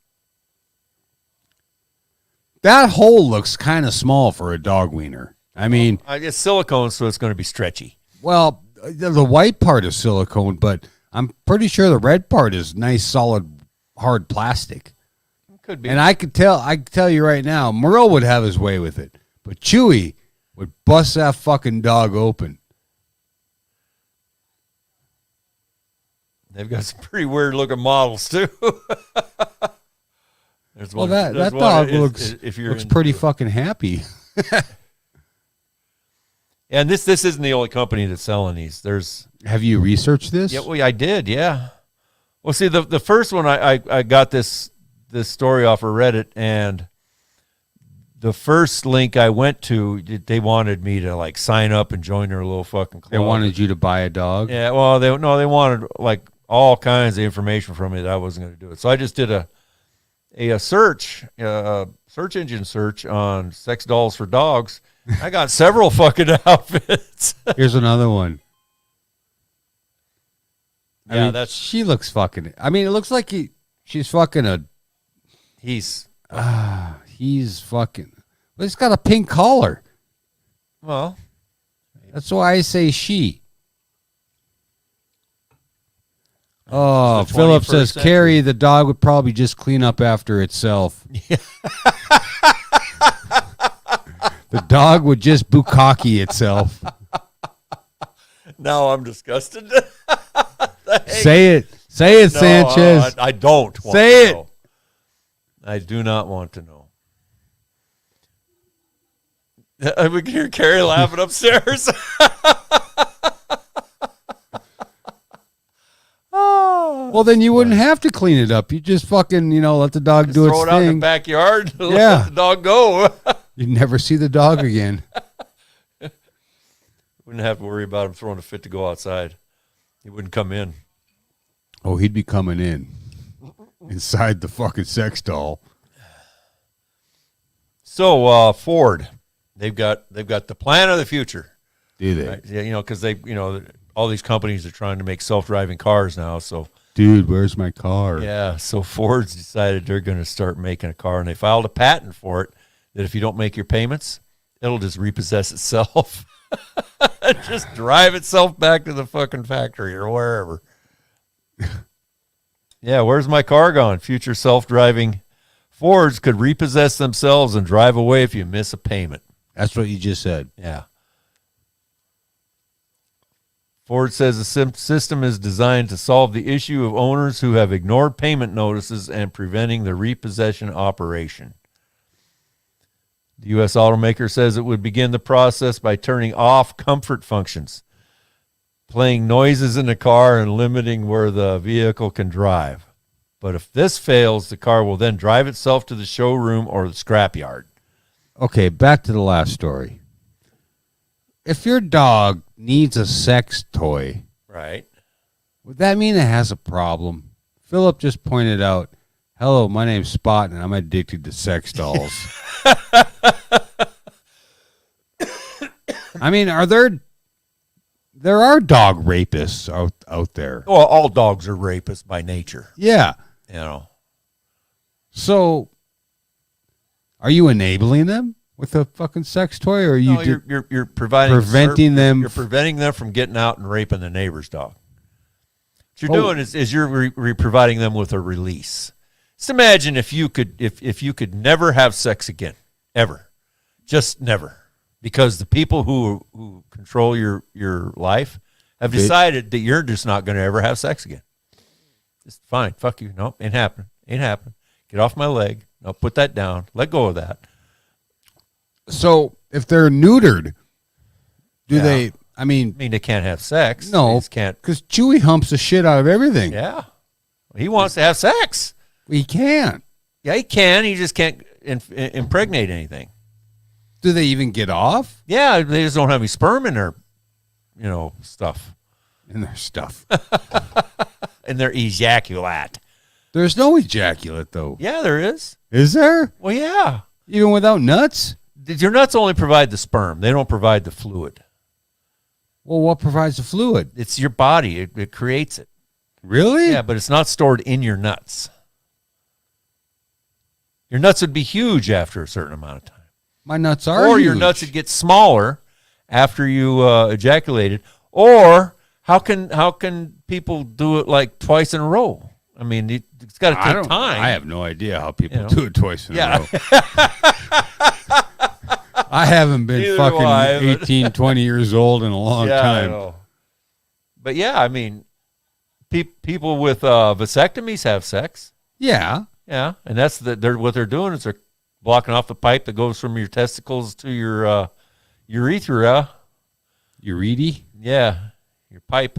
That hole looks kind of small for a dog wiener. I mean, I guess silicone, so it's going to be stretchy. Well, the white part is silicone, but I'm pretty sure the red part is nice, solid, hard plastic. Could be. And I can tell you right now, Merle would have his way with it, but Chewy would bust that fucking dog open. They've got some pretty weird looking models too. Well, that dog looks pretty fucking happy. And this isn't the only company that's selling these. Have you researched this? Yeah, well, I did. Yeah. Well, see, the first one I got this story off of Reddit, and the first link I went to, they wanted me to like sign up and join their little fucking club. They wanted you to buy a dog. Yeah. Well, they wanted like all kinds of information from me that I wasn't going to do it. So I just did a search engine search on sex dolls for dogs. I got several fucking outfits. Here's another one. I mean, she looks fucking. I mean, it looks like she's fucking a. He's he's fucking. Well, he's got a pink collar. Well, that's why I say she. Oh, Philip says Carrie, the dog would probably just clean up after itself. Yeah. The dog would just bukkake itself. Now I'm disgusted. Say it. Say it, Sanchez. I don't want Say to it. know. I do not want to know. We can hear Carrie laughing upstairs. Well, then you wouldn't have to clean it up. You just fucking, let the dog do its thing. Throw it out in the backyard. Yeah. Let the dog go. You'd never see the dog again. Wouldn't have to worry about him throwing a fit to go outside. He wouldn't come in. Oh, he'd be coming in inside the fucking sex doll. So Ford, they've got the plan of the future. Do they? Right? Yeah, because all these companies are trying to make self-driving cars now. So, dude, where's my car? Yeah, so Ford's decided they're going to start making a car, and they filed a patent for it that if you don't make your payments, it'll just repossess itself. Just drive itself back to the fucking factory or wherever. Yeah, where's my car gone? Future self-driving Fords could repossess themselves and drive away if you miss a payment. That's what you just said. Yeah. Ford says the system is designed to solve the issue of owners who have ignored payment notices and preventing the repossession operation. The U.S. automaker says it would begin the process by turning off comfort functions, playing noises in the car, and limiting where the vehicle can drive. But if this fails, the car will then drive itself to the showroom or the scrapyard. Okay, back to the last story. If your dog needs a sex toy, right, would that mean it has a problem? Philip just pointed out, hello, my name's Spot, and I'm addicted to sex dolls. I mean, there are dog rapists out there. Well, all dogs are rapists by nature. Yeah. So, are you enabling them with a fucking sex toy, or are you you're preventing them? You're preventing them from getting out and raping the neighbor's dog. What you're doing is you're providing them with a release. Just imagine if you could never have sex again, ever, just never, because the people who control your life have decided that you're just not going to ever have sex again. Just fine, fuck you. Nope, ain't happening. Get off my leg. No, put that down. Let go of that. So if they're neutered, do they? I mean, they can't have sex. No, they just can't, because Chewy humps the shit out of everything. Yeah, he wants to have sex. He can't. Yeah, he can. He just can't impregnate anything. Do they even get off? Yeah, they just don't have any sperm in their, stuff. In their stuff. In their ejaculate. There's no ejaculate, though. Yeah, there is. Is there? Well, yeah. Even without nuts? Your nuts only provide the sperm. They don't provide the fluid. Well, what provides the fluid? It's your body. It creates it. Really? Yeah, but it's not stored in your nuts. Your nuts would be huge after a certain amount of time. My nuts are Or huge. your nuts would get smaller after you ejaculated. Or how can people do it like twice in a row? I mean, it's got to take time. I have no idea how people do it twice in a row. I haven't been fucking 18, 20 years old in a long time. I know. But yeah, I mean, people with vasectomies have sex. Yeah. Yeah, and that's what they're doing is they're blocking off the pipe that goes from your testicles to your urethra. Urethra? Yeah, your pipe.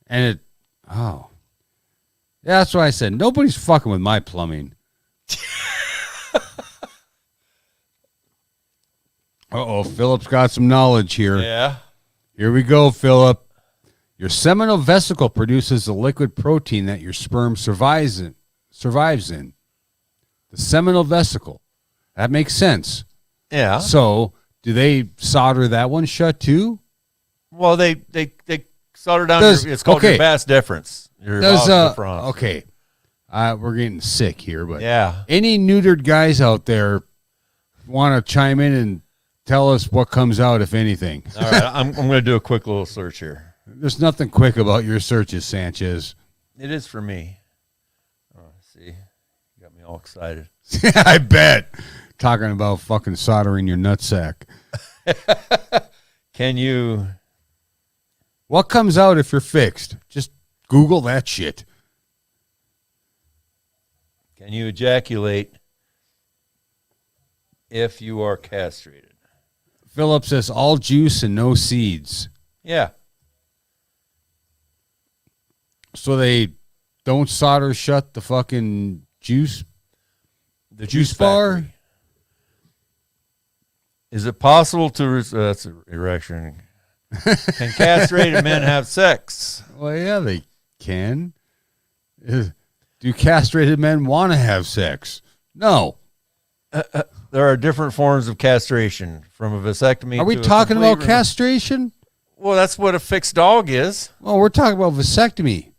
And yeah, that's why I said nobody's fucking with my plumbing. Philip's got some knowledge here. Yeah. Here we go, Philip. Your seminal vesicle produces the liquid protein that your sperm survives in. The seminal vesicle. That makes sense. Yeah. So, do they solder that one shut too? Well, they solder down. It's called your vas deferens. Okay. We're getting sick here, but Yeah. any neutered guys out there want to chime in and tell us what comes out, if anything? All right, I'm going to do a quick little search here. There's nothing quick about your searches, Sanchez. It is for me. Oh, see, you got me all excited. I bet. Talking about fucking soldering your nutsack. Can you? What comes out if you're fixed? Just Google that shit. Can you ejaculate if you are castrated? Philip says all juice and no seeds. Yeah. So they don't solder shut the fucking juice The juice bar? factory. Is it possible to... that's an erection. Can castrated men have sex? Well, yeah, they can. Do castrated men want to have sex? No. There are different forms of castration, from a vasectomy Are we to a talking complete about castration? Well, that's what a fixed dog is. Well, we're talking about vasectomy.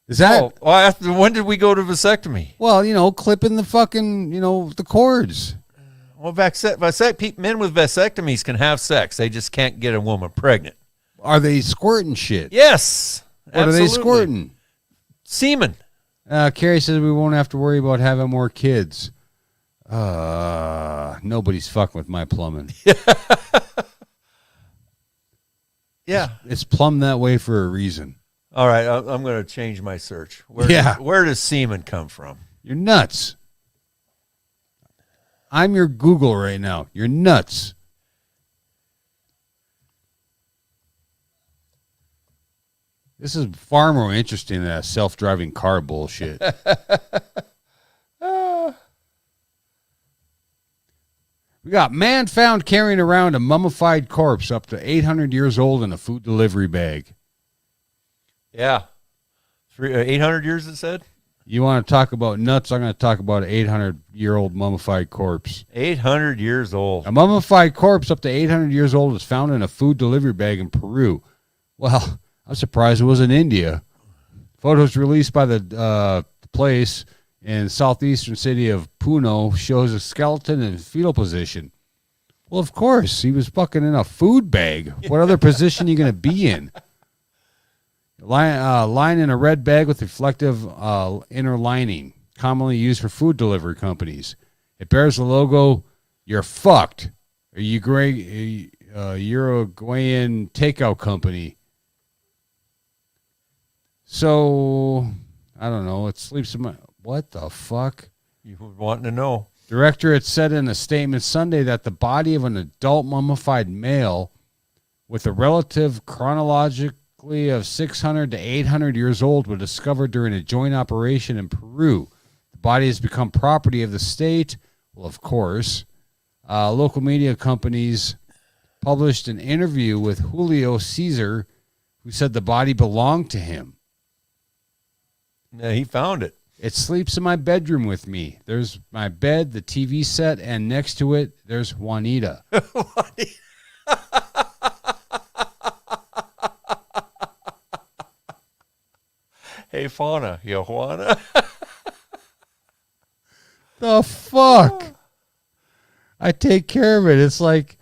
Is that? Oh, well, when did we go to vasectomy? Well, clipping the fucking, the cords. Well, men with vasectomies can have sex. They just can't get a woman pregnant. Are they squirting shit? Yes. What are they squirting? Semen. Carrie says we won't have to worry about having more kids. Nobody's fucking with my plumbing. Yeah. It's plumbed that way for a reason. All right, I'm going to change my search. Where does semen come from? You're nuts. I'm your Google right now. You're nuts. This is far more interesting than that self-driving car bullshit. We got man found carrying around a mummified corpse up to 800 years old in a food delivery bag. Yeah. 800 years, it said? You want to talk about nuts? I'm going to talk about an 800-year-old mummified corpse. 800 years old. A mummified corpse up to 800 years old was found in a food delivery bag in Peru. Well, I'm surprised it was in India. Photos released by the place in southeastern city of Puno shows a skeleton in fetal position. Well, of course, he was fucking in a food bag. What other position are you going to be in? Lying in a red bag with reflective inner lining, commonly used for food delivery companies. It bears the logo, "You're fucked," a Uruguayan takeout company. So, I don't know. It sleeps in my... What the fuck? You were wanting to know. Directorate said in a statement Sunday that the body of an adult mummified male with a relative chronologically of 600 to 800 years old was discovered during a joint operation in Peru. The body has become property of the state. Well, of course. Local media companies published an interview with Julio Caesar, who said the body belonged to him. Yeah, he found it. It sleeps in my bedroom with me. There's my bed, the TV set, and next to it, there's Juanita. Hey, Fauna, you Juana? The fuck? I take care of it. It's like,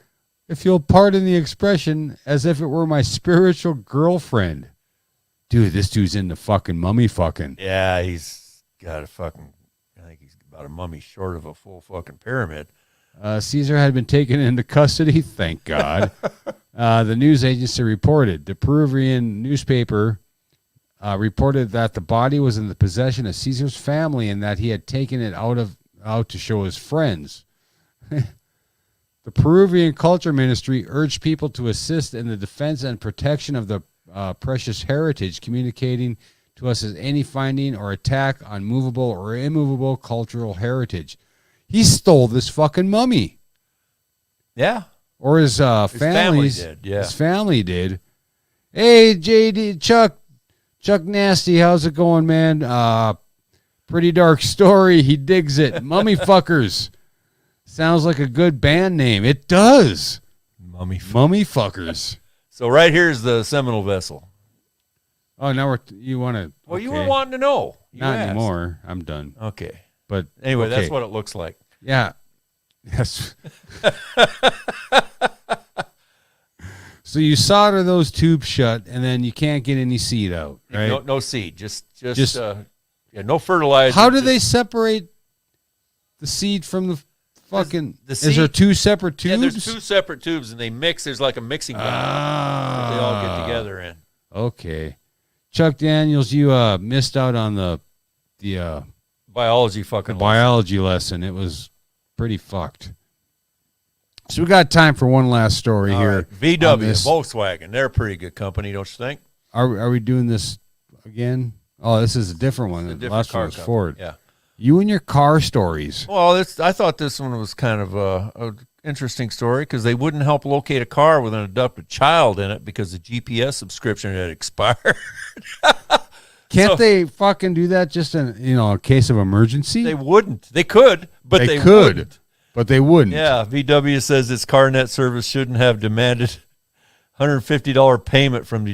if you'll pardon the expression, as if it were my spiritual girlfriend. Dude, this dude's into fucking mummy fucking. Yeah, he's got a fucking... I think he's about a mummy short of a full fucking pyramid. Caesar had been taken into custody, thank God. The news agency reported. The Peruvian newspaper reported that the body was in the possession of Caesar's family and that he had taken it out to show his friends. The Peruvian Culture Ministry urged people to assist in the defense and protection of the precious heritage, communicating to us as any finding or attack on movable or immovable cultural heritage. He stole this fucking mummy. Yeah. Or his family did, yeah. His family did. Hey, JD, Chuck Nasty, how's it going, man? Pretty dark story. He digs it. Mummy fuckers. Sounds like a good band name. It does. Mummy fuckers. So right here is the seminal vessel. Oh, now you want to? Well, you were wanting to know. You Not asked. anymore. I'm done. Okay. But Anyway, okay. that's what it looks like. Yeah. Yes. So you solder those tubes shut, and then you can't get any seed out, right? No seed. Just no fertilizer. How do they separate the seed from the fucking? The is there seed- two separate tubes? Yeah, there's two separate tubes, and they mix. There's like a mixing bowl that they all get together in. Okay. Chuck Daniels, you missed out on the Biology fucking biology lesson. It was pretty fucked. So we got time for one last story All here. right. VW, on this. Volkswagen, they're a pretty good company, don't you think? Are we doing this again? Oh, this is a different one. It's a The different last car one was company. Ford. Yeah. You and your car stories. Well, I thought this one was kind of a interesting story because they wouldn't help locate a car with an adopted child in it because the GPS subscription had expired. Can't they fucking do that just in a case of emergency? They wouldn't. They could, but they could, wouldn't. but they wouldn't. Yeah, VW says its CarNet service shouldn't have demanded $150 payment from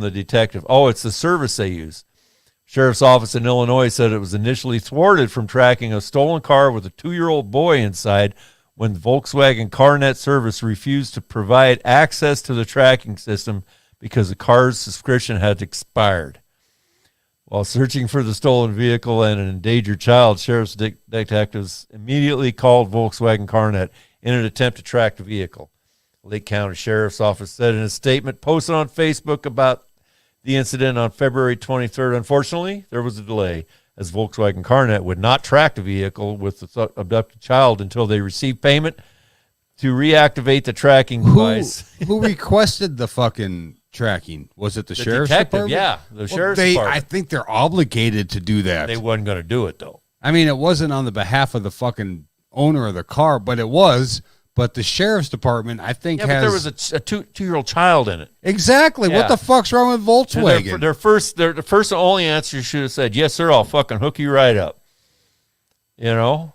the detective. Oh, it's the service they use. Sheriff's office in Illinois said it was initially thwarted from tracking a stolen car with a 2-year-old boy inside when Volkswagen CarNet service refused to provide access to the tracking system because the car's subscription had expired. While searching for the stolen vehicle and an endangered child, sheriff's detectives immediately called Volkswagen CarNet in an attempt to track the vehicle. Lake County Sheriff's Office said in a statement posted on Facebook about the incident on February 23rd. Unfortunately, there was a delay as Volkswagen CarNet would not track the vehicle with the abducted child until they received payment to reactivate the tracking device. Who requested the fucking tracking? Was it the sheriff's detective, department? yeah, the sheriff's I department. think they're obligated to do that. They wasn't going to do it, though. I mean, it wasn't on the behalf of the fucking owner of the car, but it was. But the sheriff's department, I think, Yeah, but there was a two-year-old child in it. Exactly. Yeah. What the fuck's wrong with Volkswagen? Their first and only answer should have said, "Yes, sir. I'll fucking hook you right up." You know,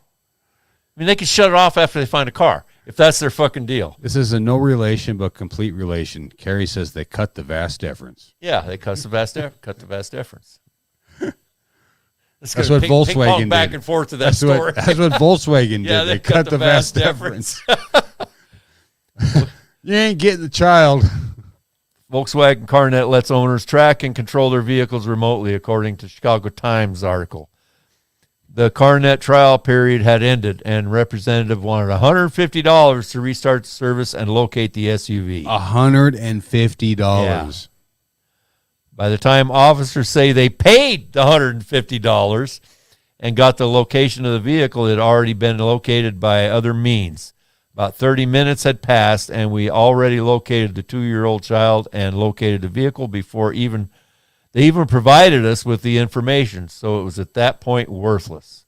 I mean, they can shut it off after they find a car if that's their fucking deal. This is a no relation but complete relation. Carrie says they cut the vast difference. Yeah, they cut the vast difference. That's what Volkswagen did. Back and forth to that story. That's what Volkswagen did. Yeah, they cut the vast difference. difference. You ain't getting the child. Volkswagen CarNet lets owners track and control their vehicles remotely, according to Chicago Times article. The CarNet trial period had ended, and representative wanted $150 to restart the service and locate the SUV. $150. By the time officers say they paid the $150 and got the location of the vehicle, it had already been located by other means. About 30 minutes had passed, and we already located the 2-year-old child and located the vehicle before they even provided us with the information. So it was at that point worthless.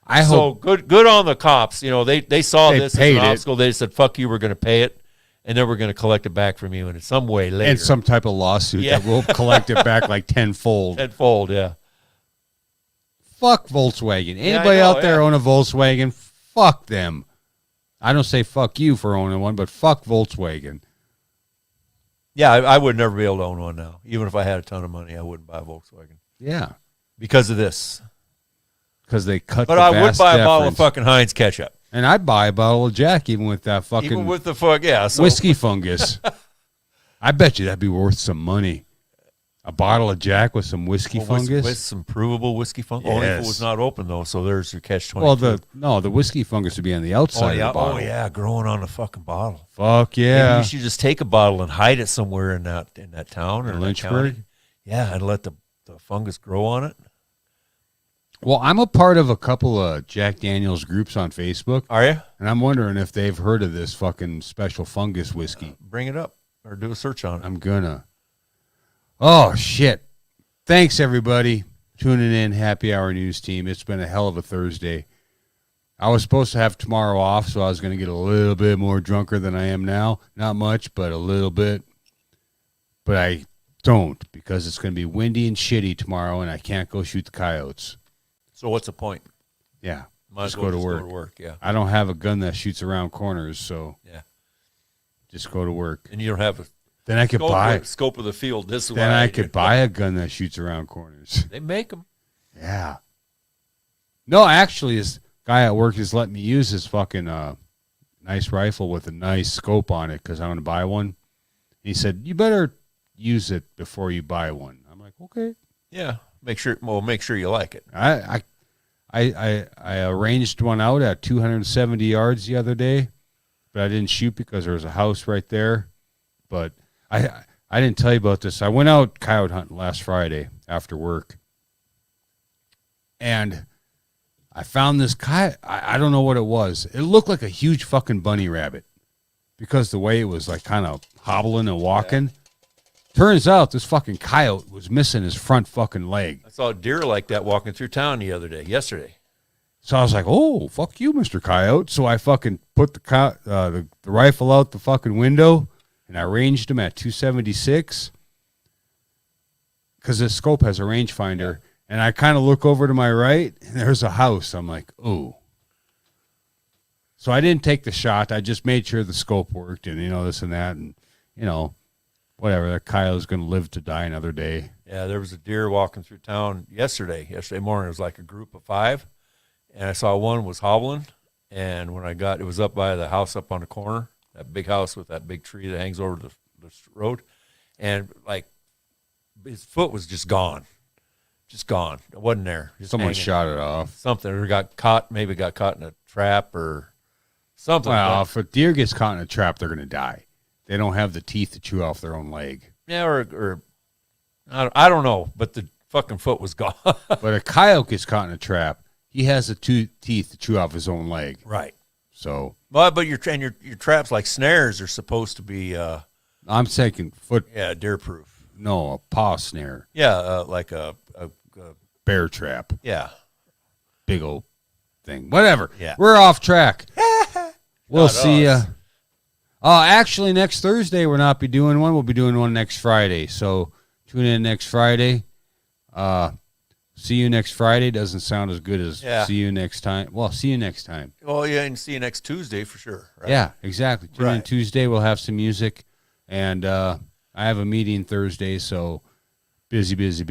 I hope Good on the cops. You know, they saw this as paid an it. obstacle. They said, "Fuck you, we're going to pay it." And then we're going to collect it back from you in some way later. and some type of lawsuit that will collect it back like tenfold. Tenfold, yeah. Fuck Volkswagen. Yeah, I Anybody know, out there yeah. own a Volkswagen? Fuck them. I don't say fuck you for owning one, but fuck Volkswagen. Yeah, I would never be able to own one now. Even if I had a ton of money, I wouldn't buy a Volkswagen. Yeah, Because of this. because they cut. But the I would vast buy a bottle of difference. fucking Heinz ketchup. And I'd buy a bottle of Jack even with that fucking Even with the fuck, yeah. So, whiskey fungus. I bet you that'd be worth some money. A bottle of Jack with some whiskey fungus. With some provable whiskey fungus. Only if it Yes. was not open, though. So there's your catch-22. Well, the whiskey fungus would be on the outside of the bottle. Oh, yeah, growing on the fucking bottle. Fuck Maybe yeah. you should just take a bottle and hide it somewhere in that town or In in that Lynchburg? county. Yeah, and let the fungus grow on it. Well, I'm a part of a couple of Jack Daniels groups on Facebook, Are you? and I'm wondering if they've heard of this fucking special fungus whiskey. Bring it up or do a search on it. I'm gonna. Oh shit! Thanks everybody tuning in. Happy Hour News Team. It's been a hell of a Thursday. I was supposed to have tomorrow off, so I was gonna get a little bit more drunker than I am now. Not much, but a little bit. But I don't because it's gonna be windy and shitty tomorrow, and I can't go shoot the coyotes. So what's the point? Yeah, Might as just well go to work. Yeah. I don't have a gun that shoots around corners, so Yeah. just go to work. And you don't have a Then I could buy. Scope of the field this way. Then I could buy a gun that shoots around corners. They make them. Yeah. No, actually, this guy at work is letting me use his fucking nice rifle with a nice scope on it because I want to buy one. He said, "You better use it before you buy one." I'm like, "Okay." Yeah, make sure you like it. I arranged one out at 270 yards the other day, but I didn't shoot because there was a house right there. But I didn't tell you about this. I went out coyote hunting last Friday after work, and I found this coyote. I don't know what it was. It looked like a huge fucking bunny rabbit because the way it was like kind of hobbling and walking. Yeah. Turns out this fucking coyote was missing his front fucking leg. I saw a deer like that walking through town yesterday. So I was like, "Oh, fuck you, Mr. Coyote." So I fucking put the rifle out the fucking window, and I ranged him at 276 because this scope has a rangefinder. Yeah. And I kind of look over to my right, and there's a house. I'm like, "Ooh." So I didn't take the shot. I just made sure the scope worked and, this and that. And, whatever. That coyote's going to live to die another day. Yeah, there was a deer walking through town yesterday morning. It was like a group of 5. And I saw one was hobbling. And when it was up by the house up on the corner, that big house with that big tree that hangs over the road. And, like, his foot was just gone. Just gone. It wasn't there. Just Someone shot it off. Something. Or got caught in a trap or something. Well, if a deer gets caught in a trap, they're going to die. They don't have the teeth to chew off their own leg. Yeah, or I don't know, but the fucking foot was gone. But a coyote gets caught in a trap. He has the 2 teeth to chew off his own leg. Right. So. But your traps like snares are supposed to be. I'm thinking foot. Yeah, deer proof. No, a paw snare. Yeah, like a bear trap. Yeah. Big old thing. Whatever. Yeah. We're off track. We'll see you. Actually, next Thursday we'll not be doing one. We'll be doing one next Friday. So tune in next Friday. See you next Friday doesn't sound as good as see you next time. Well, see you next time. Well, yeah, and see you next Tuesday for sure. Right? Yeah, exactly. Tune in Tuesday. We'll have some music. And I have a meeting Thursday, so busy.